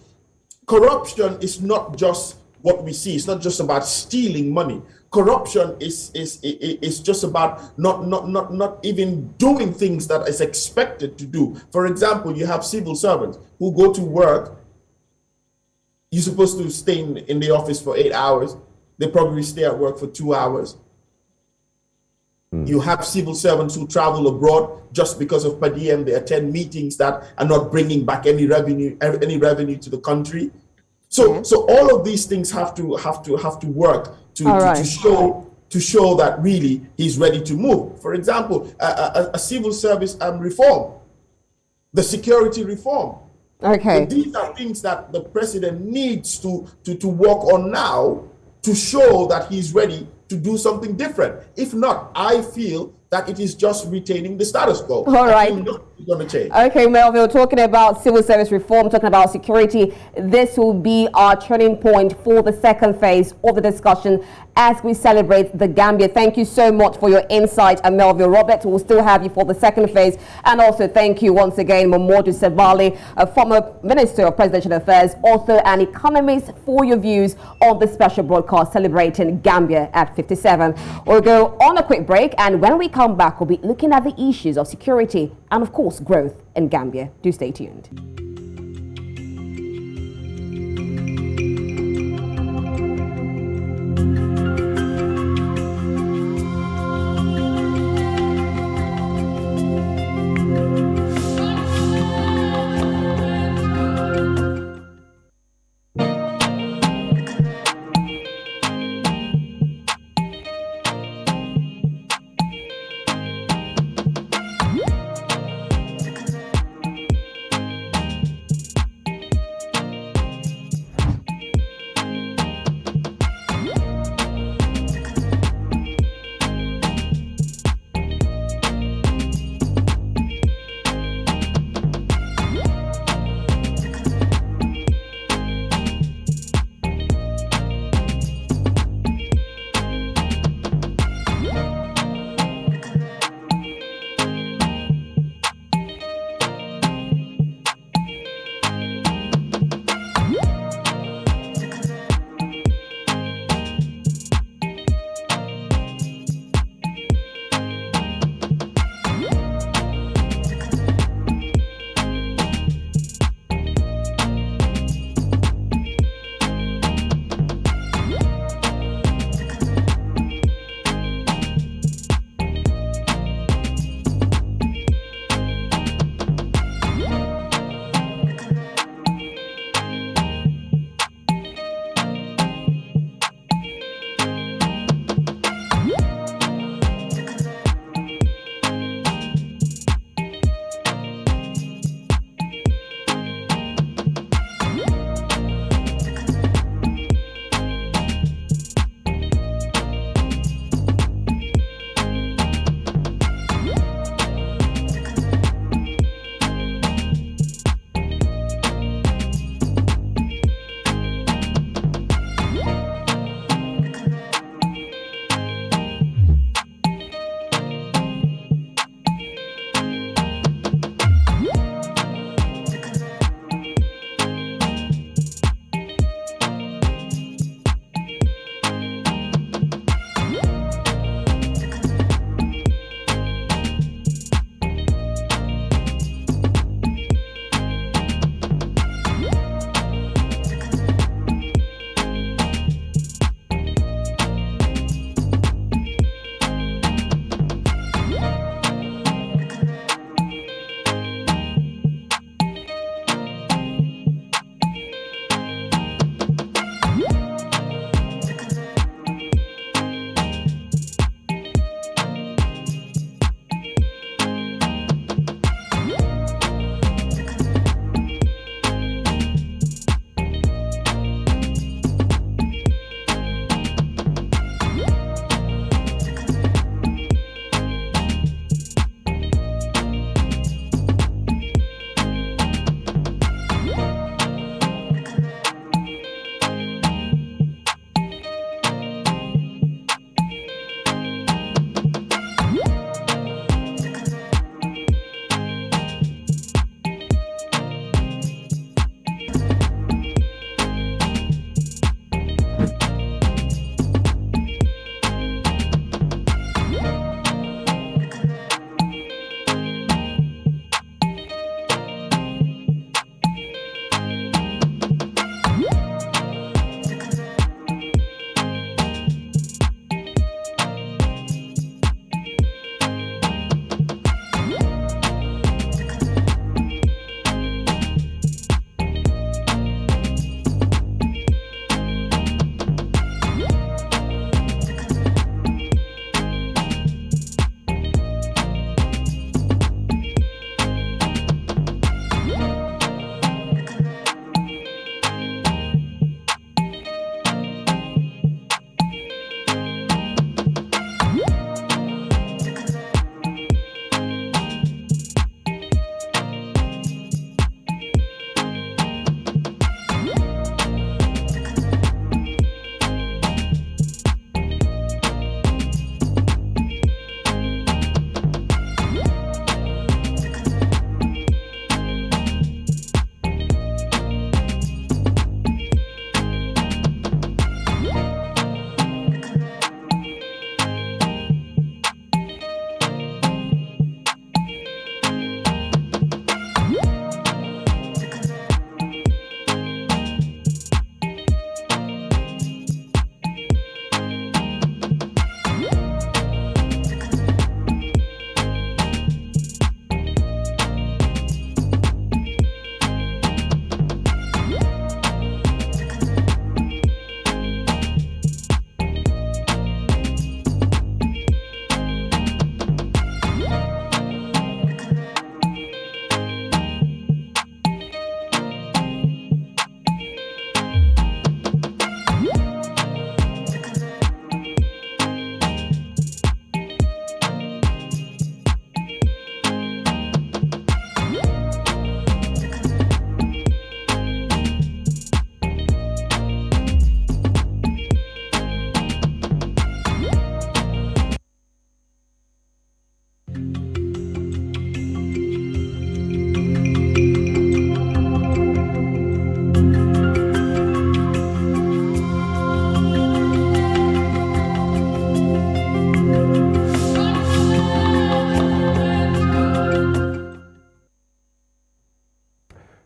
corruption is not just what we see. It's not just about stealing money. Corruption is just about not even doing things that is expected to do. For example, you have civil servants who go to work. You're supposed to stay in the office for 8 hours. They probably stay at work for 2 hours. You have civil servants who travel abroad just because of per diem. They attend meetings that are not bringing back any revenue to the country. So all of these things have to work to show that really he's ready to move. For example, a civil service reform, the security reform.
Okay.
So these are things that the president needs to work on now to show that he's ready to do something different. If not, I feel that it is just retaining the status quo.
All right.
Going to change.
Okay, Melville, talking about civil service reform, talking about security, this will be our turning point for the second phase of the discussion as we celebrate the Gambia. Thank you so much for your insight, Melville Roberts. We'll still have you for the second phase. And also thank you once again, Momodou Sabally, a former Minister of Presidential Affairs, author and economist, for your views on the special broadcast celebrating Gambia at 57. We'll go on a quick break, and when we come back, we'll be looking at the issues of security and, of course, growth in Gambia. Do stay tuned.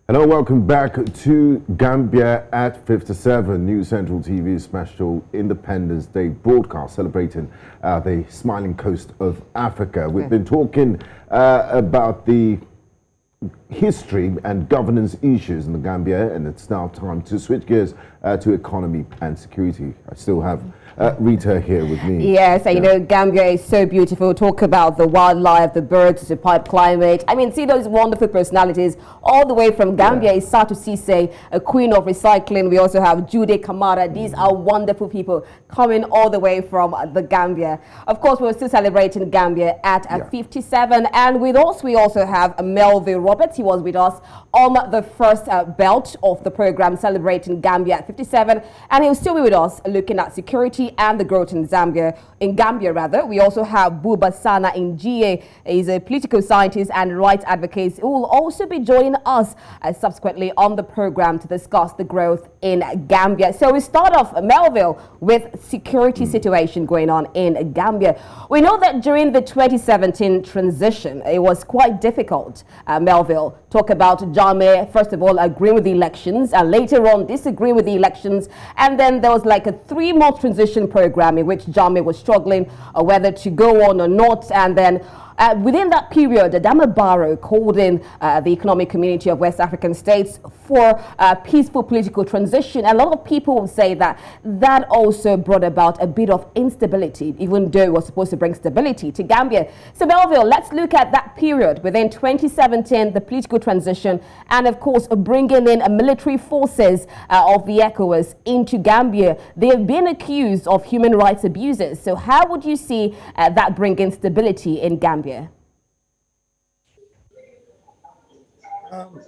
Hello, welcome back to Gambia at 57, New Central TV special Independence Day broadcast celebrating the smiling coast of Africa. We've been talking about the history and governance issues in the Gambia, and it's now time to switch gears to economy and security. I still have Rita here with me.
Yes, and you know, Gambia is so beautiful. Talk about the wildlife, the birds, the superb climate. I mean, see those wonderful personalities all the way from Gambia. Is Satu Sise, a queen of recycling. We also have Jude Kamara. These are wonderful people coming all the way from the Gambia. Of course, we're still celebrating Gambia at 57. And with us, we also have Melville Roberts. He was with us on the first belt of the program celebrating Gambia at 57. And he'll still be with us looking at security and the growth in Gambia. We also have Buba Sanna Njie. He's a political scientist and rights advocate who will also be joining us subsequently on the program to discuss the growth in Gambia. So we start off, Melville, with security situation going on in Gambia. We know that during the 2017 transition, it was quite difficult. Melville, talk about Jammeh, first of all, agreeing with the elections and later on disagreeing with the elections. And then there was like a 3-month transition program in which Jammeh was struggling whether to go on or not. And then within that period, Adama Barrow called in the economic community of West African states for a peaceful political transition. A lot of people will say that that also brought about a bit of instability, even though it was supposed to bring stability to Gambia. So Melville, let's look at that period within 2017, the political transition, and of course bringing in military forces of the ECOWAS into Gambia. They have been accused of human rights abuses. So how would you see that bringing stability in Gambia?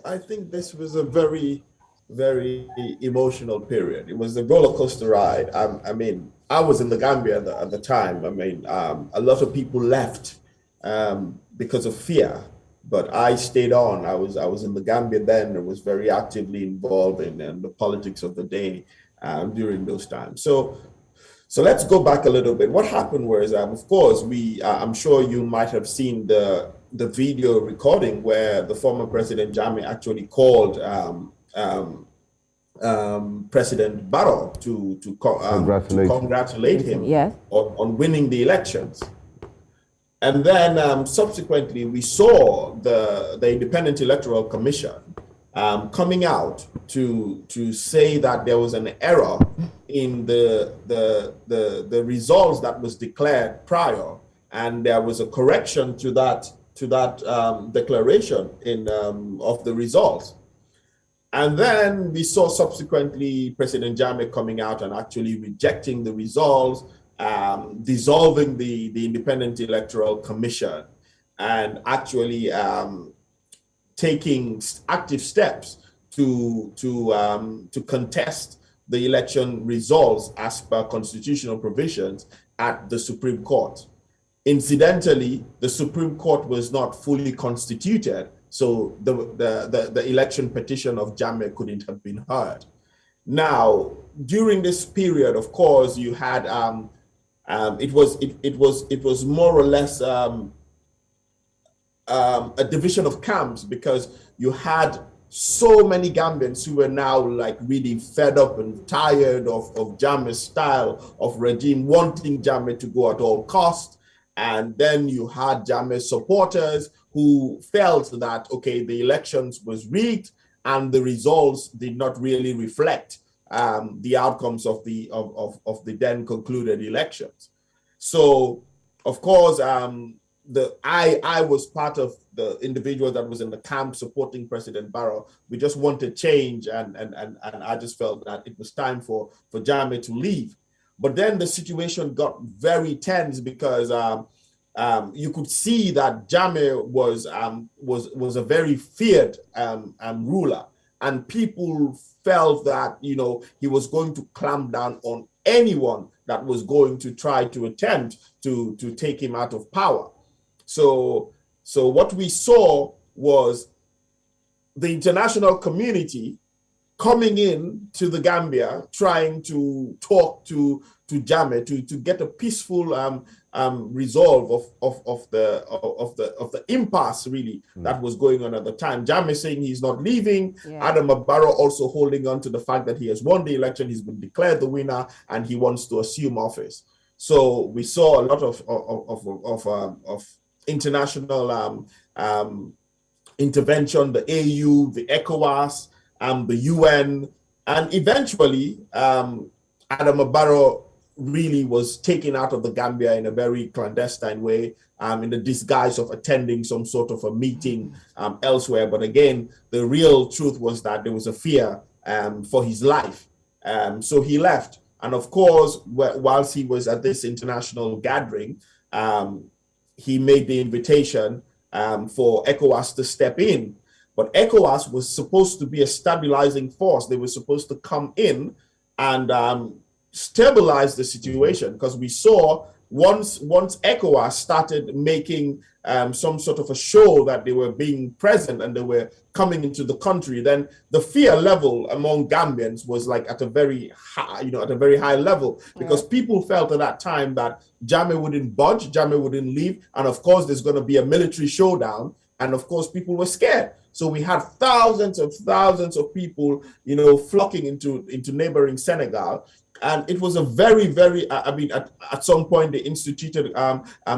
I think this was a very, very emotional period. It was a roller coaster ride. I mean, I was in the Gambia at the time. I mean, a lot of people left because of fear, but I stayed on. I was in the Gambia then and was very actively involved in the politics of the day during those times. So let's go back a little bit. What happened was, of course, I'm sure you might have seen the video recording where the former President Jammeh actually called President Barrow to congratulate him on winning the elections. And then subsequently, we saw the Independent Electoral Commission coming out to say that there was an error in the results that was declared prior, and there was a correction to that declaration of the results. And then we saw subsequently President Jammeh coming out and actually rejecting the results, dissolving the Independent Electoral Commission, and actually taking active steps to contest the election results as per constitutional provisions at the Supreme Court. Incidentally, the Supreme Court was not fully constituted, so the election petition of Jammeh couldn't have been heard. Now, during this period, of course, you had it was more or less a division of camps, because you had so many Gambians who were now like really fed up and tired of Jammeh's style of regime, wanting Jammeh to go at all costs. And then you had Jammeh's supporters who felt that, okay, the elections was rigged and the results did not really reflect the outcomes of the then concluded elections. So, of course, I was part of the individual that was in the camp supporting President Barrow. We just wanted change, and I just felt that it was time for Jammeh to leave. But then the situation got very tense, because you could see that Jammeh was a very feared ruler, and people felt that, you know, he was going to clamp down on anyone that was going to try to attempt to take him out of power. So what we saw was the international community coming in to the Gambia, trying to talk to Jammeh to get a peaceful resolve of the impasse really that was going on at the time. Jammeh saying he's not leaving. Adama Barrow also holding on to the fact that he has won the election, he's been declared the winner, and he wants to assume office. So we saw a lot of international intervention, the AU, the ECOWAS, the UN, and eventually Adama Barrow really was taken out of the Gambia in a very clandestine way, in the disguise of attending some sort of a meeting elsewhere. But again, the real truth was that there was a fear for his life. So he left. And of course, whilst he was at this international gathering, he made the invitation for ECOWAS to step in. But ECOWAS was supposed to be a stabilizing force. They were supposed to come in and stabilize the situation, because we saw once ECOWAS started making some sort of a show that they were being present and they were coming into the country, then the fear level among Gambians was like at a very high, at a very high level, because people felt at that time that Jammeh wouldn't budge, Jammeh wouldn't leave, and of course there's going to be a military showdown, and of course people were scared. So we had thousands of people, flocking into neighboring Senegal. And it was a very, very, at some point they instituted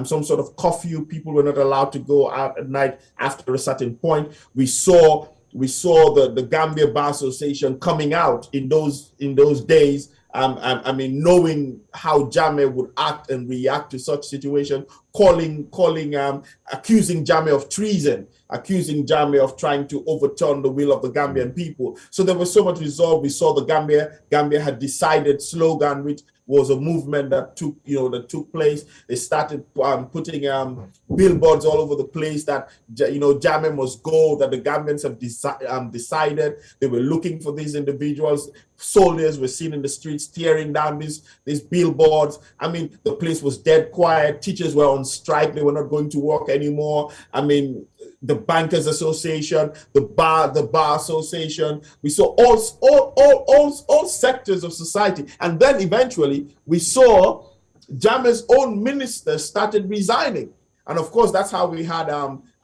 some sort of curfew. People were not allowed to go out at night after a certain point. We saw the Gambia Bar Association coming out in those days. Knowing how Jammeh would act and react to such situation, accusing Jammeh of treason, accusing Jammeh of trying to overturn the will of the Gambian people. So there was so much resolve. We saw the Gambia had decided slogan, which was a movement that took place. They started putting billboards all over the place that Jammeh must go, that the Gambians have decided. They were looking for these individuals. Soldiers were seen in the streets tearing down these billboards. The place was dead quiet. Teachers were on strike. They were not going to work anymore. The Bankers Association, the Bar Association. We saw all sectors of society. And then eventually we saw Jammeh's own ministers started resigning. And of course, that's how we had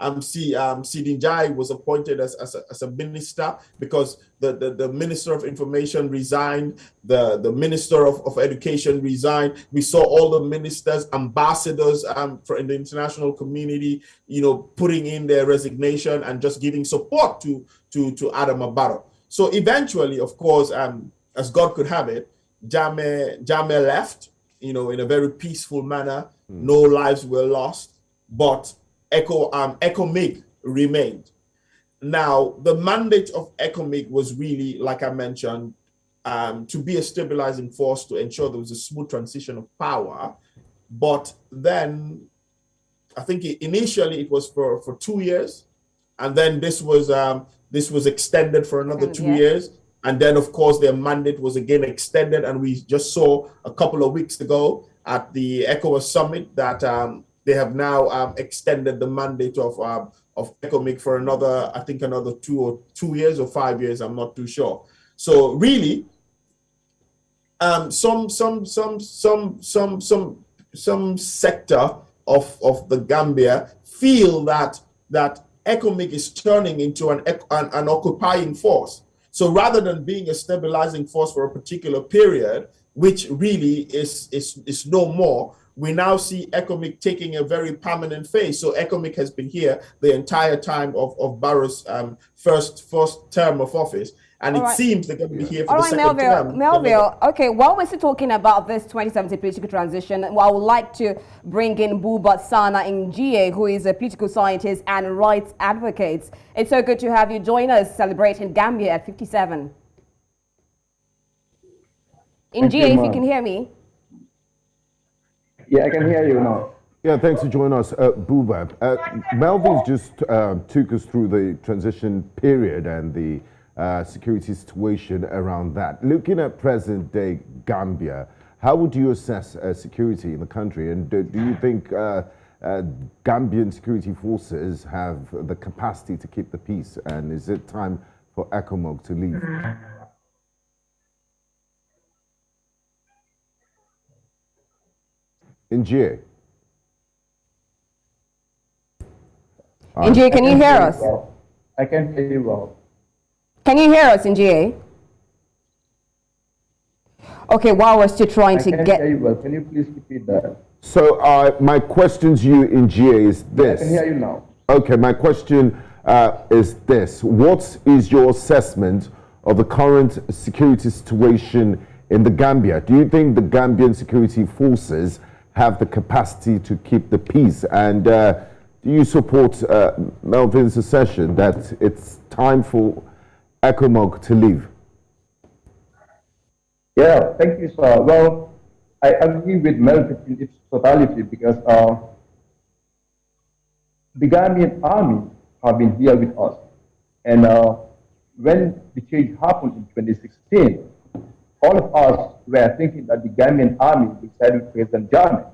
Njie was appointed as a minister, because the Minister of Information resigned, the Minister of Education resigned. We saw all the ministers, ambassadors in the international community, putting in their resignation and just giving support to Adama Barrow. So eventually, of course, as God could have it, Jammeh left, in a very peaceful manner. No lives were lost. But ECOMIG remained. Now, the mandate of ECOMIG was really, like I mentioned, to be a stabilizing force to ensure there was a smooth transition of power. But then, I think initially it was for 2 years, and then this was extended for another 2 years. And then, of course, their mandate was again extended, and we just saw a couple of weeks ago at the ECOWAS summit that they have now extended the mandate of ECOMIG for another 2 years or 5 years. I'm not too sure. So really, some sector of the Gambia feel that ECOMIG is turning into an occupying force. So rather than being a stabilizing force for a particular period, which really is no more, we now see ECOMIG taking a very permanent phase. So ECOMIG has been here the entire time of Barrow's first term of office. And it seems they're going to be here for the second term.
Melville, okay, while we're still talking about this 2017 political transition, I would like to bring in Buba, Sanna, and Njie, who is a political scientist and rights advocate. It's so good to have you join us celebrating Gambia at 57. Njie, if you can hear me.
Yeah, I can hear you now.
Yeah, thanks for joining us, Buba. Melville's just took us through the transition period and the security situation around that. Looking at present-day Gambia, how would you assess security in the country? And do you think Gambian security forces have the capacity to keep the peace? And is it time for ECOMOG to leave? Njie.
Njie, can you hear us?
I can hear you well.
Can you hear us, Njie? Okay, while we're still trying to get...
hear you well. Can you please repeat that?
So my question to you, Njie, is this.
I can hear you now.
Okay, my question is this. What is your assessment of the current security situation in the Gambia? Do you think the Gambian security forces have the capacity to keep the peace? And do you support Melvin's assertion that it's time for ECOMOG to leave?
Yeah, thank you, sir. Well, I agree with Melvin in its totality because the Gambian army have been here with us. And when the change happened in 2016, all of us were thinking that the Gambian army would side with President Jammeh.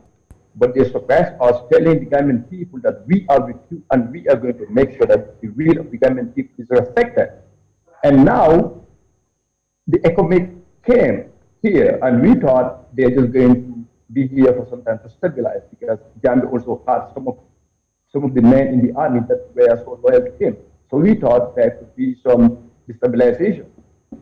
But they surprised us, telling the Gambian people that we are with you and we are going to make sure that the will of the Gambian people is respected. And now the ECOMOG came here, and we thought they're just going to be here for some time to stabilize, because Gambia also had some of the men in the army that were so loyal to him. So we thought there could be some destabilization.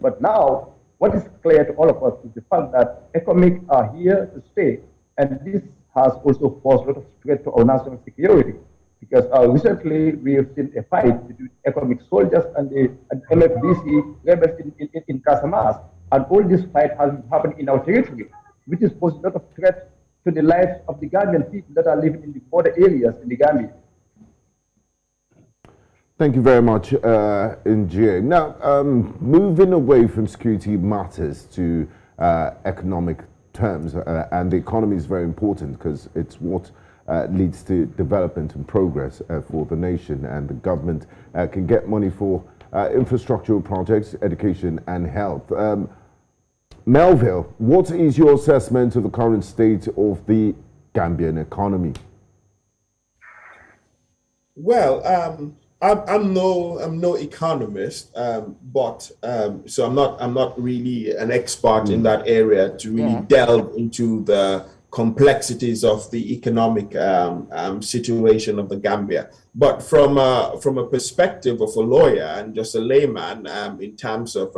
But now, what is clear to all of us is the fact that ECOMOG are here to stay, and this has also posed a lot of threat to our national security. Because recently we have seen a fight between ECOMOG soldiers and the MFDC rebels in Casamance. And all this fight has happened in our territory, which is posing a lot of threat to the lives of the Gambian people that are living in the border areas in the Gambia.
Thank you very much, Njie. Now, moving away from security matters to economic terms, and the economy is very important because it's what leads to development and progress for the nation, and the government can get money for infrastructural projects, education and health. Melville, what is your assessment of the current state of the Gambian economy?
Well, I'm no economist, but so I'm not really an expert in that area to really delve into the complexities of the economic situation of the Gambia. But from a perspective of a lawyer and just a layman, in terms of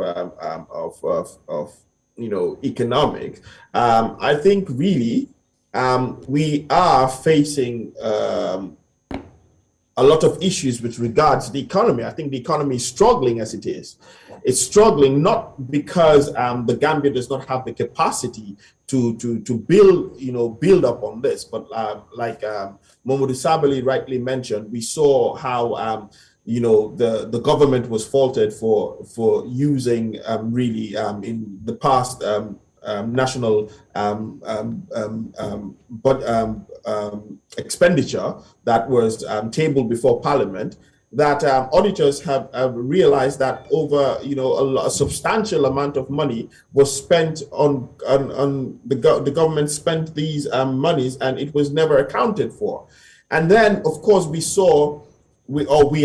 economics, I think really we are facing a lot of issues with regards to the economy. I think the economy is struggling as it is. It's struggling not because the Gambia does not have the capacity to build up on this, but like Momodou Sabally rightly mentioned, we saw how the government was faulted for using really in the past national expenditure that was tabled before Parliament, that auditors have realized that over a substantial amount of money was spent on the government spent these monies, and it was never accounted for. And then of course we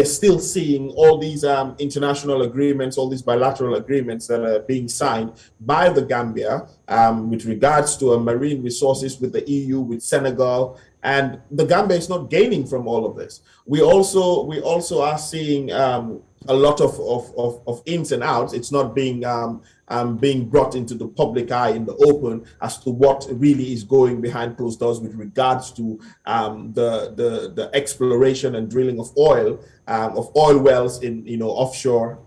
are still seeing all these international agreements, all these bilateral agreements that are being signed by the Gambia with regards to marine resources with the EU, with Senegal, and the Gambia is not gaining from all of this. We also are seeing a lot of ins and outs. It's not being brought into the public eye in the open as to what really is going behind closed doors with regards to the exploration and drilling of oil wells in offshore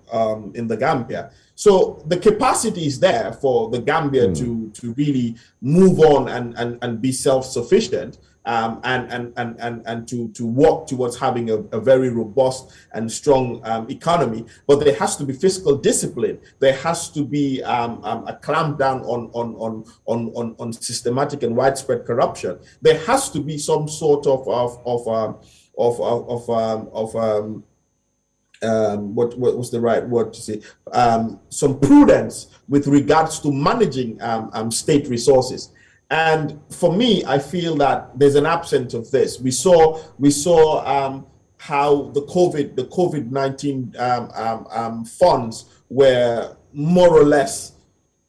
in the Gambia. So the capacity is there for the Gambia to really move on and be self-sufficient. And to work towards having a very robust and strong economy, but there has to be fiscal discipline. There has to be a clamp down on systematic and widespread corruption. There has to be some sort of what was the right word to say? Some prudence with regards to managing state resources. And for me, I feel that there's an absence of this. We saw how the COVID-19 funds were more or less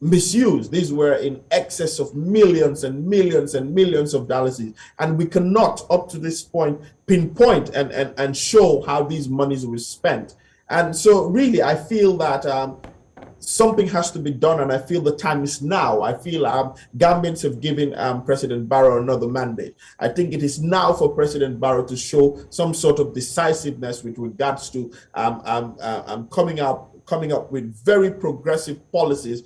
misused. These were in excess of millions and millions and millions of dollars, and we cannot up to this point pinpoint and show how these monies were spent. And so really I feel that something has to be done, and I feel the time is now. I feel Gambians have given President Barrow another mandate. I think it is now for President Barrow to show some sort of decisiveness with regards to coming up with very progressive policies,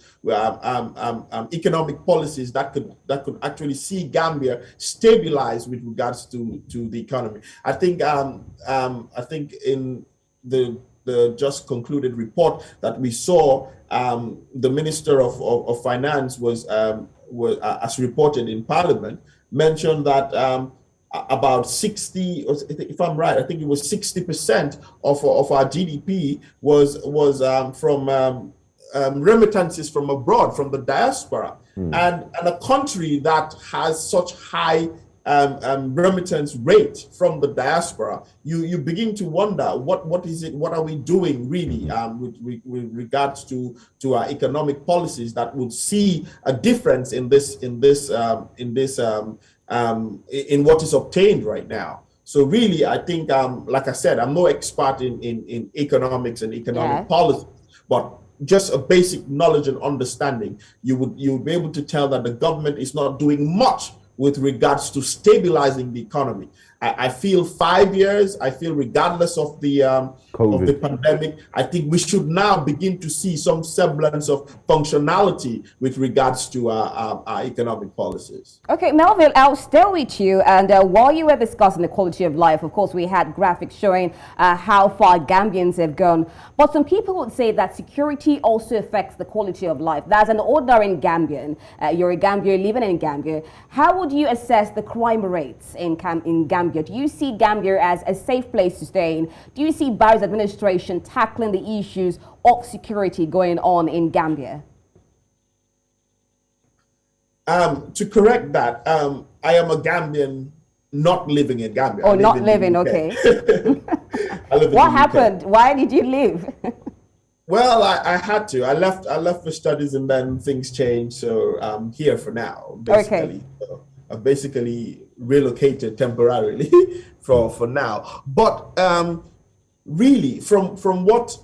economic policies that could actually see Gambia stabilize with regards to the economy. I think in the just concluded report that we saw, the Minister of Finance was as reported in Parliament, mentioned that about 60, if I'm right, I think it was 60% of our GDP was from remittances from abroad, from the diaspora, and a country that has such high remittance rate from the diaspora, you begin to wonder what is it, what are we doing really with regards to our economic policies that would see a difference in what is obtained right now. So really, I think, like I said, I'm no expert in economics and economic policy, but just a basic knowledge and understanding, you would be able to tell that the government is not doing much with regards to stabilizing the economy. I feel 5 years, I feel regardless of the pandemic, I think we should now begin to see some semblance of functionality with regards to our economic policies.
Okay, Melville, I'll stay with you. And while you were discussing the quality of life, of course, we had graphics showing how far Gambians have gone. But some people would say that security also affects the quality of life. That's an ordinary Gambian. You're a Gambian living in Gambia. How would you assess the crime rates in Gambia? Do you see Gambia as a safe place to stay in? Do you see Barrow's administration tackling the issues of security going on in Gambia?
To correct that, I am a Gambian not living in Gambia.
Oh, not living, okay. What happened? Why did you leave?
Well, I had to. I left for studies, and then things changed, so I'm here for now, basically. Okay. So I've basically relocated temporarily for now. But really, from what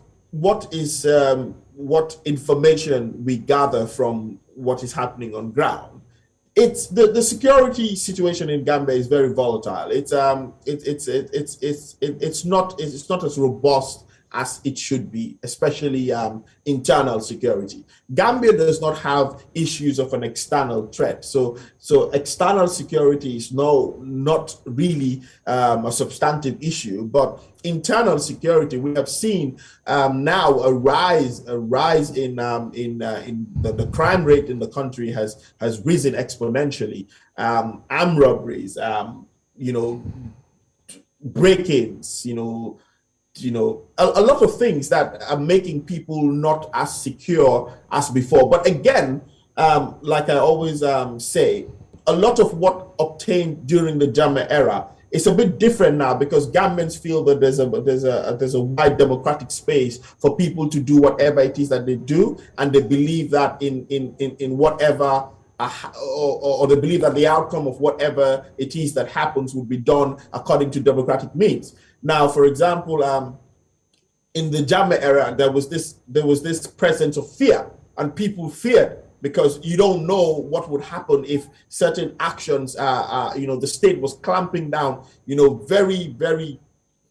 information we gather from what is happening on ground, it's the security situation in Gambia is very volatile. It's not as robust as it should be, especially internal security. Gambia does not have issues of an external threat. So external security is not really a substantive issue, but internal security, we have seen now a rise in the crime rate in the country has risen exponentially. Armed robberies, break-ins, a lot of things that are making people not as secure as before. But again, like I always say, a lot of what obtained during the Jammeh era is a bit different now, because Gambians feel that there's a wide democratic space for people to do whatever it is that they do, and they believe that in whatever or they believe that the outcome of whatever it is that happens will be done according to democratic means. Now, for example, in the Jammeh era, there was this presence of fear, and people feared because you don't know what would happen if certain actions, the state was clamping down, very, very,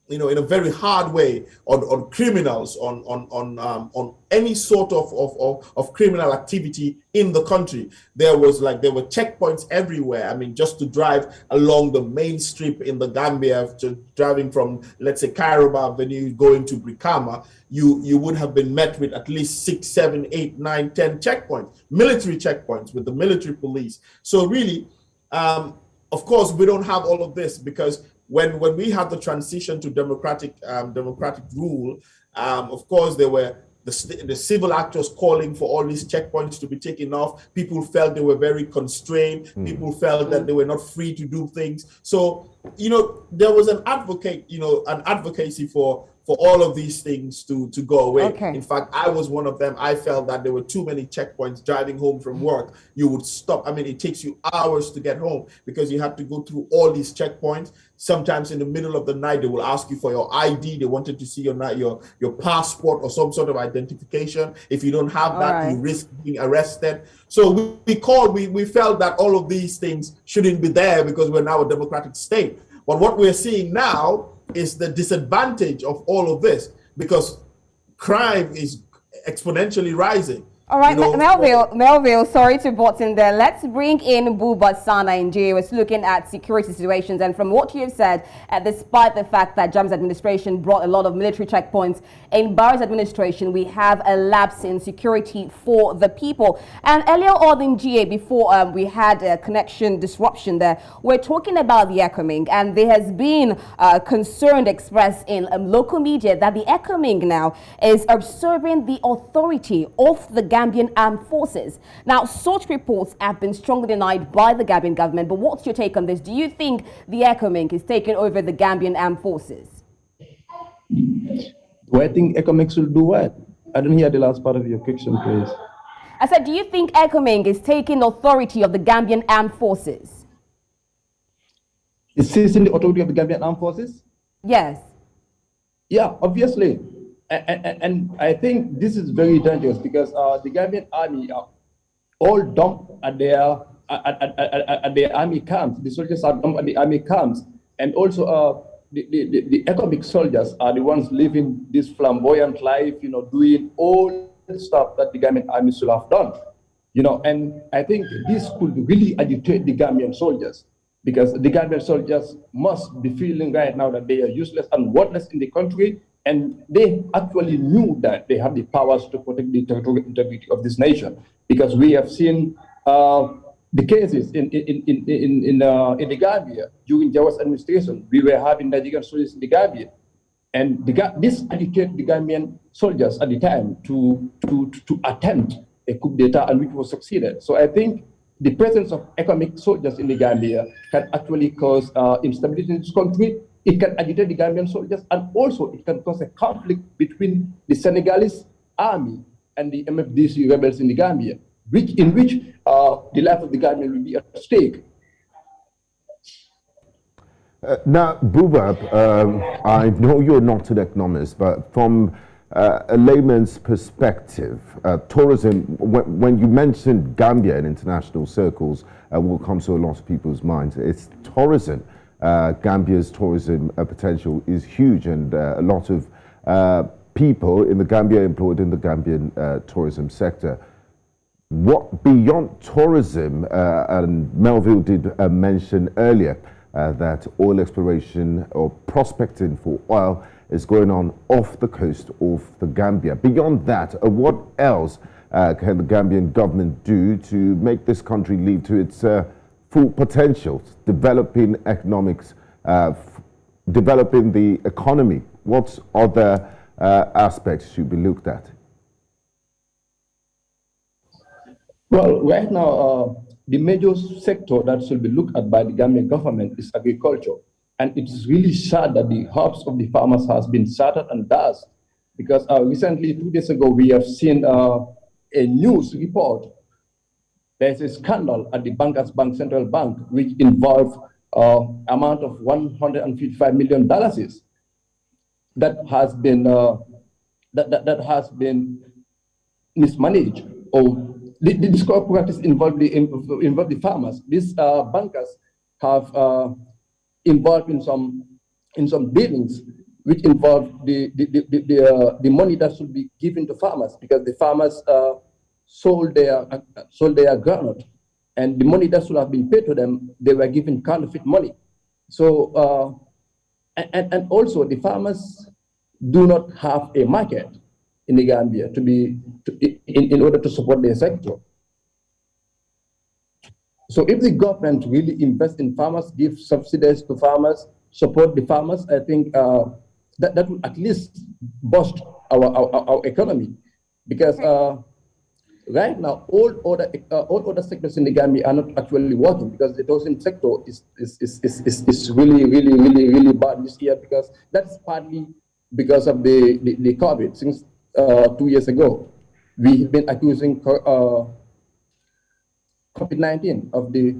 in a very hard way on criminals, on any sort of criminal activity in the country. There were checkpoints everywhere. I mean, just to drive along the main strip in the Gambia, driving from, let's say, Kairoba Avenue going to Brikama, you would have been met with at least 6, 7, 8, 9, 10 checkpoints, military checkpoints with the military police. So really, of course, we don't have all of this, because when we had the transition to democratic rule, of course, there were the civil actors calling for all these checkpoints to be taken off. People felt they were very constrained. People felt that they were not free to do things. So, there was an advocacy for for all of these things to go away.
Okay.
In fact, I was one of them. I felt that there were too many checkpoints. Driving home from work, you would stop. I mean, it takes you hours to get home because you have to go through all these checkpoints. Sometimes in the middle of the night, they will ask you for your ID. They wanted to see your passport or some sort of identification. If you don't have that, you risk being arrested. So we felt that all of these things shouldn't be there because we're now a democratic state. But what we're seeing now is the disadvantage of all of this because crime is exponentially rising.
All right, Melville, sorry to butt in there. Let's bring in Buba, Sanna, and Njie. We're looking at security situations. And from what you have said, despite the fact that Jammeh's administration brought a lot of military checkpoints, in Barrow's administration, we have a lapse in security for the people. And earlier on in Njie, before we had a connection disruption there, we're talking about the ECOMING. And there has been concern expressed in local media that the ECOMING now is usurping the authority of the Gambian armed forces. Now, such reports have been strongly denied by the Gambian government, but what's your take on this? Do you think the ECOMING is taking over the Gambian armed forces?
Do I think ECOMING will do what? I didn't hear the last part of your question, please.
I said, do you think ECOMING is taking authority of the Gambian armed forces?
Is seizing the authority of the Gambian armed forces?
Yes.
Yeah, obviously. And I think this is very dangerous because the Gambian army are all dumped at their army camps. The soldiers are dumped at the army camps, and also the economic soldiers are the ones living this flamboyant life, doing all the stuff that the Gambian army should have done, And I think this could really agitate the Gambian soldiers because the Gambian soldiers must be feeling right now that they are useless and worthless in the country. And they actually knew that they have the powers to protect the territorial integrity of this nation, because we have seen the cases in the Gambia during Jammeh's administration. We were having Nigerian soldiers in the Gambia, and this agitated the Gambian soldiers at the time to attempt a coup d'état, and which was succeeded. So I think the presence of economic soldiers in the Gambia can actually cause instability in this country. It can agitate the Gambian soldiers, and also it can cause a conflict between the Senegalese army and the MFDC rebels in the Gambia, in which the life of the Gambian will be at stake.
Now, Buba, I know you're not an economist, but from a layman's perspective, tourism, when you mention Gambia in international circles, what comes to a lot of people's minds, it's tourism. Gambia's tourism potential is huge, and a lot of people in the Gambia employed in the Gambian tourism sector. What beyond tourism, and Melville did mention earlier that oil exploration or prospecting for oil is going on off the coast of the Gambia. Beyond that, what else can the Gambian government do to make this country live to its full potential, developing economics, developing the economy? What other aspects should be looked at?
Well, right now, the major sector that should be looked at by the Gambian government is agriculture. And it is really sad that the hopes of the farmers has been shattered and dust, because recently, 2 days ago, we have seen a news report. There's a scandal at the Bankers Bank Central Bank, which involved amount of $155 million that has been that has been mismanaged, or this corrupt practice involved the farmers. These bankers have involved in some dealings which involve the money that should be given to farmers, because the farmers sold their groundnut, and the money that should have been paid to them, they were given counterfeit money. So and also the farmers do not have a market in the Gambia in order to support their sector. So if the government really invests in farmers, give subsidies to farmers, support the farmers, I think that will at least boost our economy, because right now all other sectors in the Gambia are not actually working, because the tourism sector is really bad this year, because that's partly because of the COVID since 2 years ago. We've been accusing COVID-19 of the...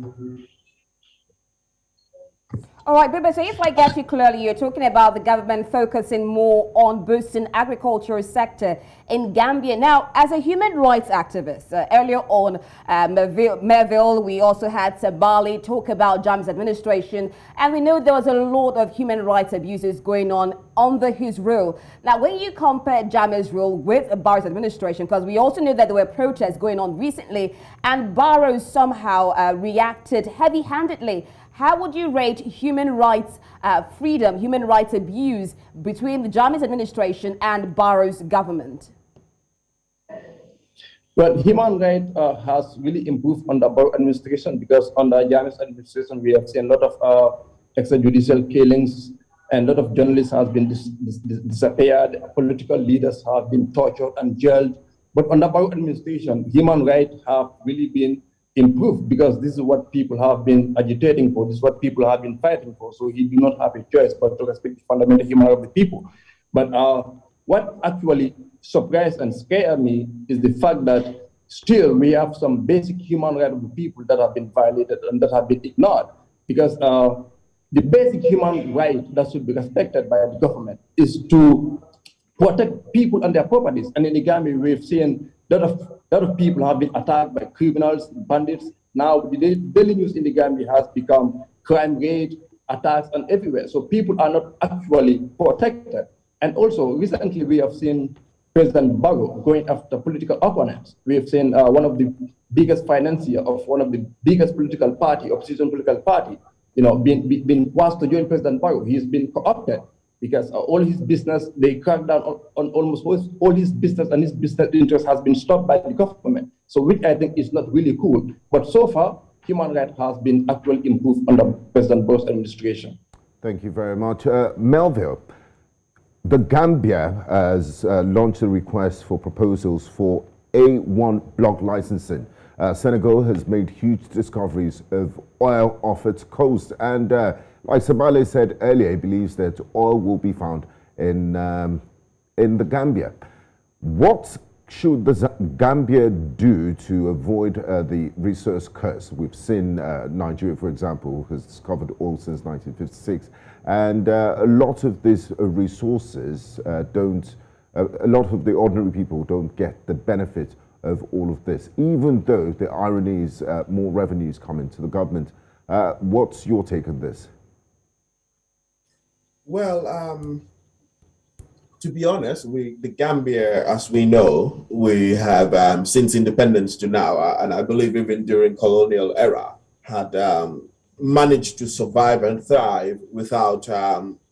All right, Buba, so if I get you clearly, you're talking about the government focusing more on boosting agricultural sector in Gambia. Now, as a human rights activist, earlier on, Melville, we also had Sabally talk about Jammeh's administration, and we know there was a lot of human rights abuses going on under his rule. Now, when you compare Jammeh's rule with Barrow's administration, because we also know that there were protests going on recently, and Barrow somehow reacted heavy-handedly, how would you rate human rights freedom, human rights abuse between the Jammeh's administration and Barrow's government?
Well, human rights has really improved under Barrow administration, because under Jammeh's administration, we have seen a lot of extrajudicial killings, and a lot of journalists have been disappeared, political leaders have been tortured and jailed. But under Barrow administration, human rights have really been improved, because this is what people have been agitating for, this is what people have been fighting for. So he do not have a choice but to respect the fundamental human rights of the people. But what actually surprised and scared me is the fact that still we have some basic human rights of the people that have been violated and that have been ignored. Because the basic human right that should be respected by the government is to protect people and their properties. And in the Gambia, we've seen a lot of people have been attacked by criminals, bandits. Now, the daily news in the Gambia has become crime rate, attacks, and everywhere. So people are not actually protected. And also, recently we have seen President Barrow going after political opponents. We have seen one of the biggest financier of one of the biggest political party, opposition political party, being forced to join President Barrow. He's been co-opted, because all his business, they cracked down on almost all his business, and his business interest has been stopped by the government. So which I think is not really cool. But so far, human rights has been actually improved under President Barrow's administration.
Thank you very much. Melville, the Gambia has launched a request for proposals for A1 block licensing. Senegal has made huge discoveries of oil off its coast, and like Sabally said earlier, he believes that oil will be found in the Gambia. What should the Gambia do to avoid the resource curse? We've seen Nigeria, for example, has discovered oil since 1956, and a lot of these resources a lot of the ordinary people don't get the benefit of all of this, even though the irony is more revenues come into the government. What's your take on this?
Well, to be honest, the Gambia, as we know, we have since independence to now, and I believe even during colonial era, had managed to survive and thrive without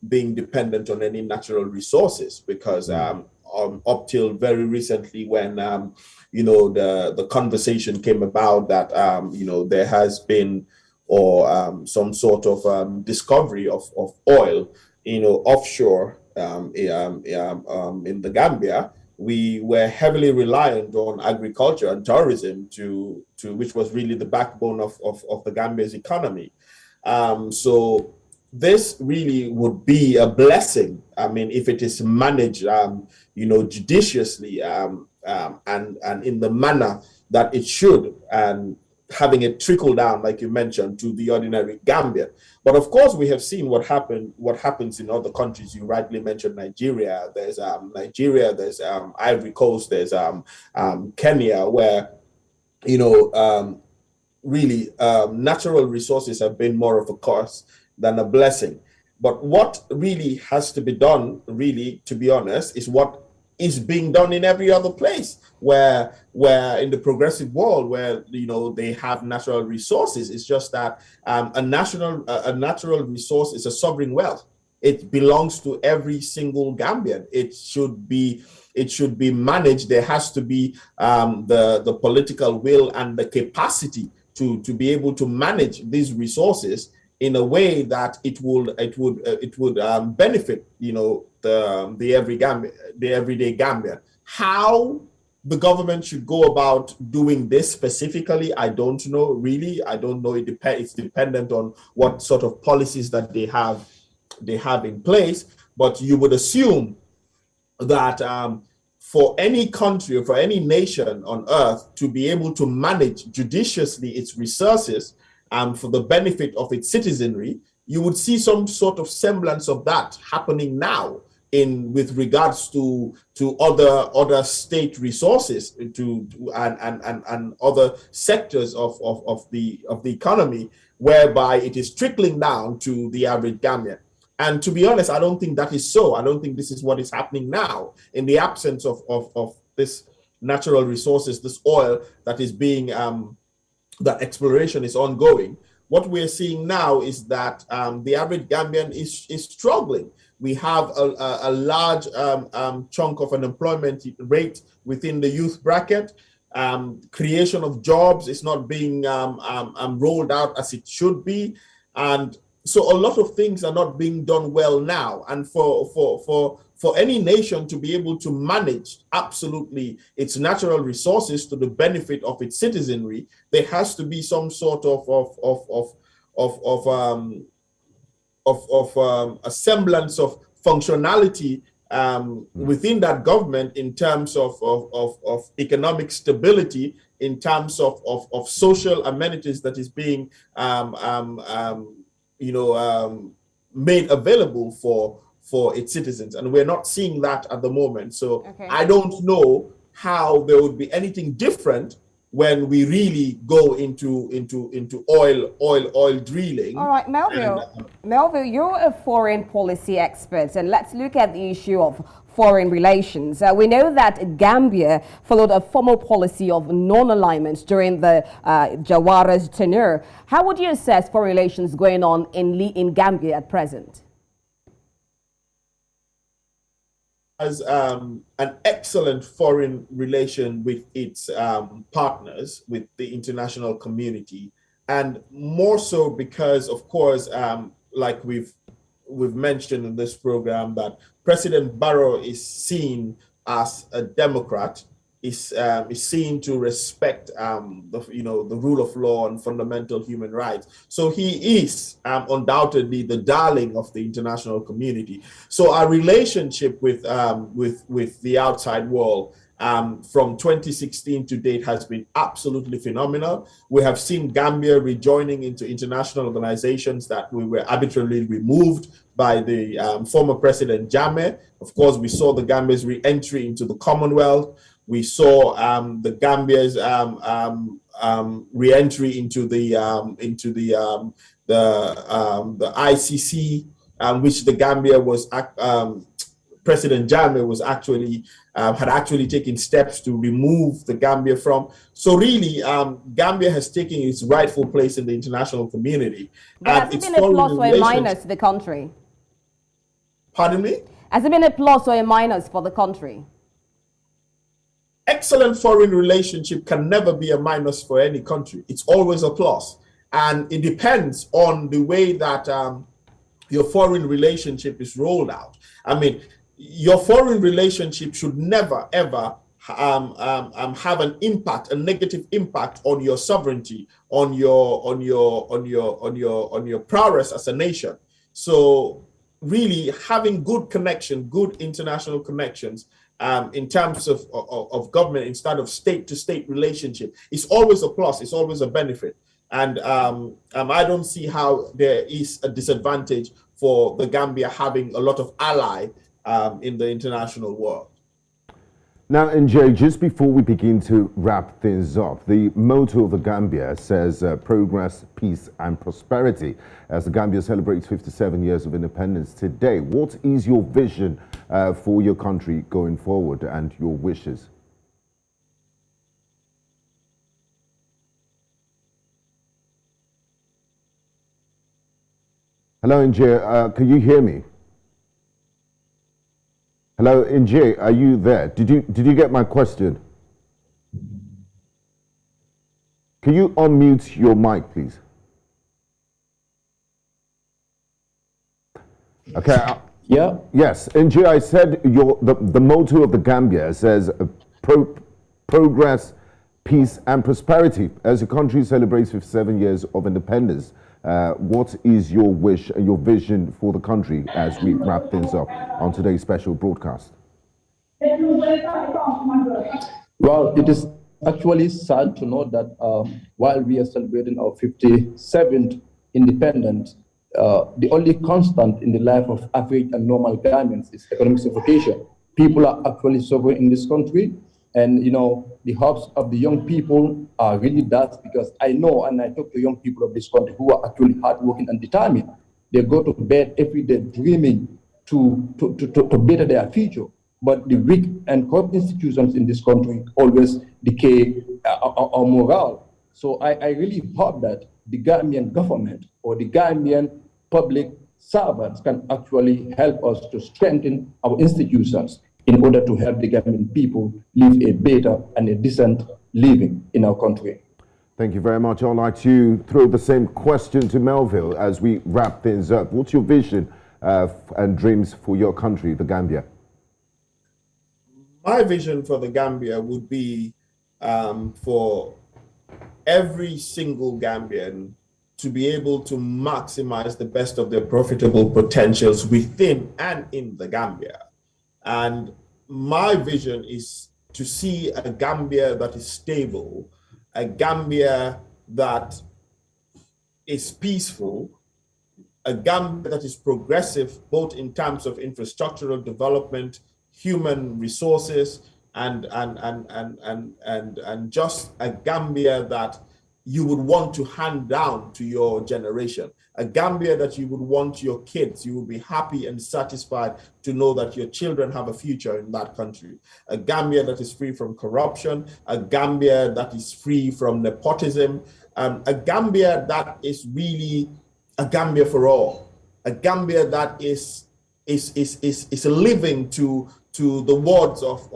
being dependent on any natural resources, because up till very recently, when the conversation came about that there has been some sort of discovery of oil offshore in the Gambia, we were heavily reliant on agriculture and tourism to which was really the backbone of the Gambia's economy. So this really would be a blessing. I mean, if it is managed, judiciously and in the manner that it should, and having it trickle down, like you mentioned, to the ordinary Gambian. But of course, we have seen what happens in other countries. You rightly mentioned Nigeria. There's Nigeria. There's Ivory Coast. There's Kenya, where really natural resources have been more of a curse than a blessing. But what really has to be done, really, to be honest, is what is being done in every other place, where in the progressive world, where they have natural resources. It's just that a natural resource is a sovereign wealth. It belongs to every single Gambian. It should be managed. There has to be the political will and the capacity to be able to manage these resources in a way that it would benefit the everyday Gambian. How the government should go about doing this specifically, I don't know. Really, I don't know. It's dependent on what sort of policies that they have in place. But you would assume that for any country or for any nation on earth to be able to manage judiciously its resources for the benefit of its citizenry, you would see some sort of semblance of that happening now with regards to other state resources and other sectors of the economy, whereby it is trickling down to the average Gambian. And to be honest, I don't think that is so. I don't think this is what is happening now in the absence of this natural resources, this oil that is being, that exploration is ongoing. What we're seeing now is that the average Gambian is struggling. We have a large chunk of unemployment rate within the youth bracket. Creation of jobs is not being rolled out as it should be. And so a lot of things are not being done well now. And for any nation to be able to manage absolutely its natural resources to the benefit of its citizenry, there has to be some sort of a semblance of functionality within that government in terms of economic stability, in terms of social amenities that is being made available for its citizens, and we're not seeing that at the moment. So I don't know how there would be anything different when we really go into oil drilling.
All right, Melville, you're a foreign policy expert, and let's look at the issue of foreign relations. We know that Gambia followed a formal policy of non-alignment during the Jawara's tenure. How would you assess foreign relations going on in Gambia at present?
Has an excellent foreign relation with its partners, with the international community, and more so because, of course, like we've mentioned in this program, that President Barrow is seen as a Democrat, is seen to respect the rule of law and fundamental human rights. So he is undoubtedly the darling of the international community. So our relationship with the outside world from 2016 to date has been absolutely phenomenal. We have seen Gambia rejoining into international organizations that we were arbitrarily removed by the former President Jammeh. Of course, we saw the Gambia's re-entry into the Commonwealth. We saw the Gambia's re-entry into the ICC, which the Gambia was President Jammeh was had actually taken steps to remove the Gambia from. So really, Gambia has taken its rightful place in the international community.
But has it been a plus or a minus to the country?
Pardon me?
Has it been a plus or a minus for the country?
Excellent foreign relationship can never be a minus for any country. It's always a plus. And it depends on the way that your foreign relationship is rolled out. I mean, your foreign relationship should never, ever have an impact, a negative impact on your sovereignty, on your prowess as a nation. So really having good connection, good international connections, in terms of government instead of state-to-state relationship, it's always a plus, it's always a benefit. And I don't see how there is a disadvantage for the Gambia having a lot of ally in the international world.
Now, Njie, just before we begin to wrap things up, the motto of the Gambia says progress, peace and prosperity as the Gambia celebrates 57 years of independence today. What is your vision for your country going forward and your wishes? Hello, Njie, can you hear me? Hello, Njie, are you there? Did you get my question? Can you unmute your mic, please? Okay.
Yeah.
Yes, Njie, I said the motto of the Gambia says progress, peace and prosperity as the country celebrates 57 years of independence. What is your wish and your vision for the country as we wrap things up on today's special broadcast?
Well, it is actually sad to know that while we are celebrating our 57th independence, the only constant in the life of average and normal Ghanaians is economic suffocation. People are actually suffering in this country, and the hopes of the young people are really that, because I know and I talk to young people of this country who are actually hardworking and determined. They go to bed every day dreaming to better their future. But the weak and corrupt institutions in this country always decay our morale. So I really hope that the Gambian government or the Gambian public servants can actually help us to strengthen our institutions in order to help the Gambian people live a better and a decent living in our country.
Thank you very much. I'd like to throw the same question to Melville as we wrap things up. What's your vision and dreams for your country, the Gambia?
My vision for the Gambia would be for every single Gambian to be able to maximize the best of their profitable potentials within and in the Gambia. And my vision is to see a Gambia that is stable, a Gambia that is peaceful, a Gambia that is progressive, both in terms of infrastructural development, human resources, and just a Gambia that you would want to hand down to your generation, a Gambia that you would want your kids, you would be happy and satisfied to know that your children have a future in that country, a Gambia that is free from corruption, a Gambia that is free from nepotism, a Gambia that is really a Gambia for all, a Gambia that is living to the words of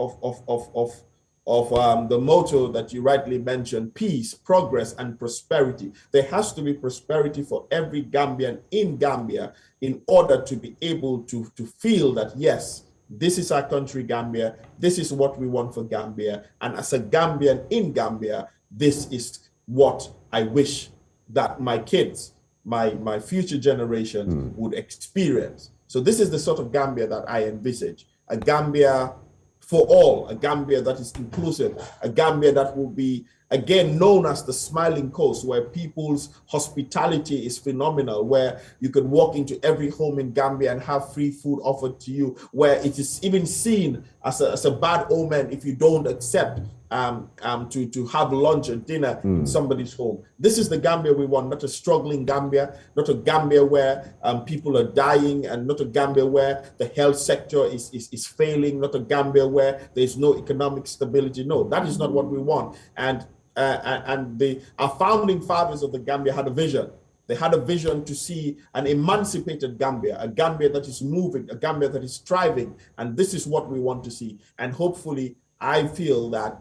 the motto that you rightly mentioned: peace, progress, and prosperity. There has to be prosperity for every Gambian in Gambia in order to be able to feel that, yes, this is our country, Gambia, this is what we want for Gambia, and as a Gambian in Gambia, this is what I wish that my kids, my future generations would experience. So this is the sort of Gambia that I envisage, a Gambia for all, a Gambia that is inclusive, a Gambia that will be, again, known as the smiling coast, where people's hospitality is phenomenal, where you can walk into every home in Gambia and have free food offered to you, where it is even seen as a bad omen if you don't accept to have lunch or dinner in somebody's home. This is the Gambia we want, not a struggling Gambia, not a Gambia where people are dying, and not a Gambia where the health sector is failing, not a Gambia where there's no economic stability. No, that is not what we want. And our founding fathers of the Gambia had a vision. They had a vision to see an emancipated Gambia, a Gambia that is moving, a Gambia that is thriving. And this is what we want to see. And hopefully, I feel that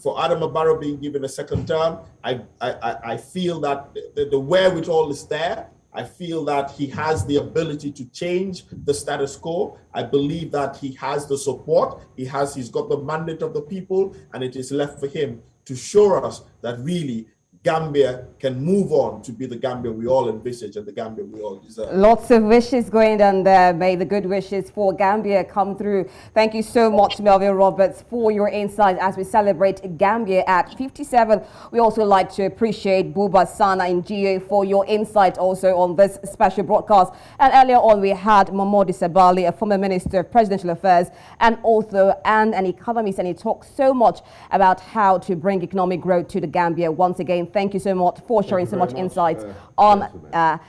for Adama Barrow being given a second term, I feel that the wherewithal is there. I feel that he has the ability to change the status quo. I believe that he has the support. He's got the mandate of the people, and it is left for him to show us that really Gambia can move on to be the Gambia we all envisage and the Gambia we all deserve.
Lots of wishes going on there. May the good wishes for Gambia come through. Thank you so much, Melville Roberts, for your insight as we celebrate Gambia at 57. We also like to appreciate Buba, Sanna, and Njie for your insight also on this special broadcast. And earlier on, we had Momodou Sabally, a former Minister of Presidential Affairs and author and an economist, and he talked so much about how to bring economic growth to the Gambia. Once again, thank you so much for sharing so much insight on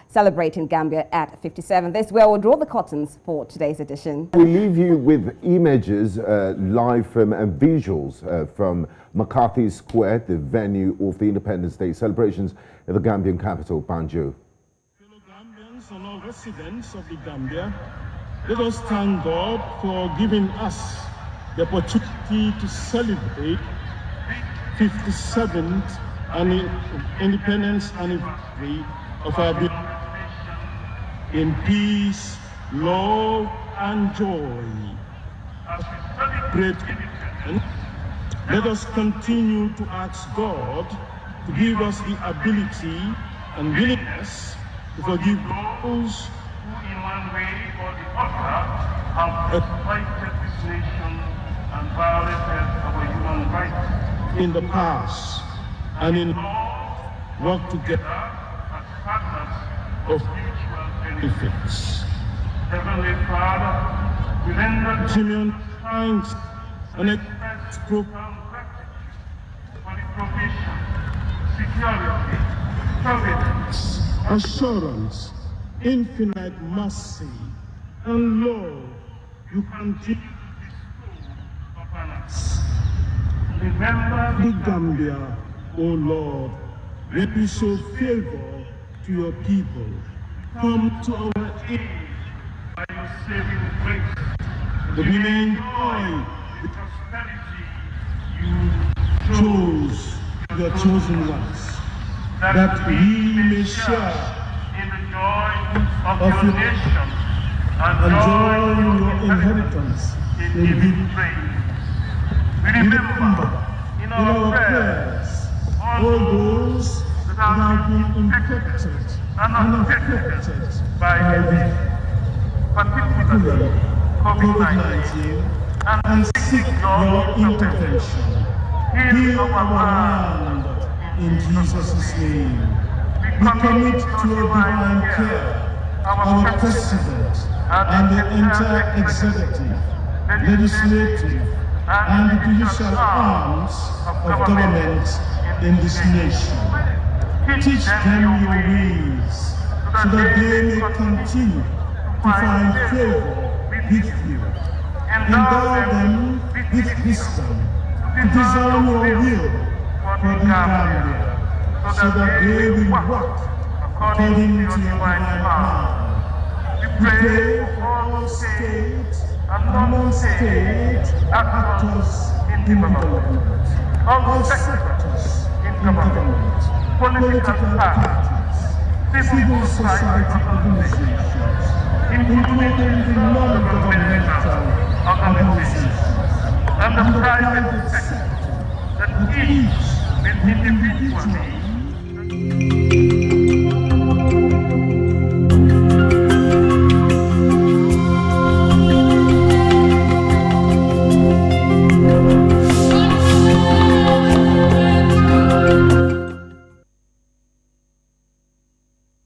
celebrating Gambia at 57. This is where we'll draw the curtains for today's edition.
We leave you with images live from and visuals from McCarthy Square, the venue of the Independence Day celebrations in the Gambian capital, Banjul.
Fellow Gambians and all residents of the Gambia, let us thank God for giving us the opportunity to celebrate 57th independence anniversary of our in peace, love, and joy. Let us continue to ask God to give us the ability and willingness to forgive those who in one way or the other have exploited this nation and violated our human rights in the past, and in all work together as partners of mutual benefits. Heavenly Father, we render genuine thanks and express profound gratitude for the provision, security, providence, assurance, infinite mercy, and love you continue to bestow upon us. Remember the Gambia, O Lord, when you show favor to your people. Come to our aid by your saving grace, that we may enjoy the prosperity you chose your chosen ones, that we may share in the joy of your nation and joy in your inheritance in giving praise. We remember in our prayers all those that have been infected and affected by this, particularly COVID-19, and seek your intervention. Heal our land in Jesus' name. We commit to your divine care our President and the entire executive, legislative, and judicial arms of government in this nation. Teach them your ways, so that they may continue to find favor with you. Endow them with wisdom to discern your will for the Gambia, so that they will work according to your divine plan. We pray for all state and non-state actors in development, all sectors in government, political parties, civil society organizations, including the non-governmental organizations, and the private sector, that each will individually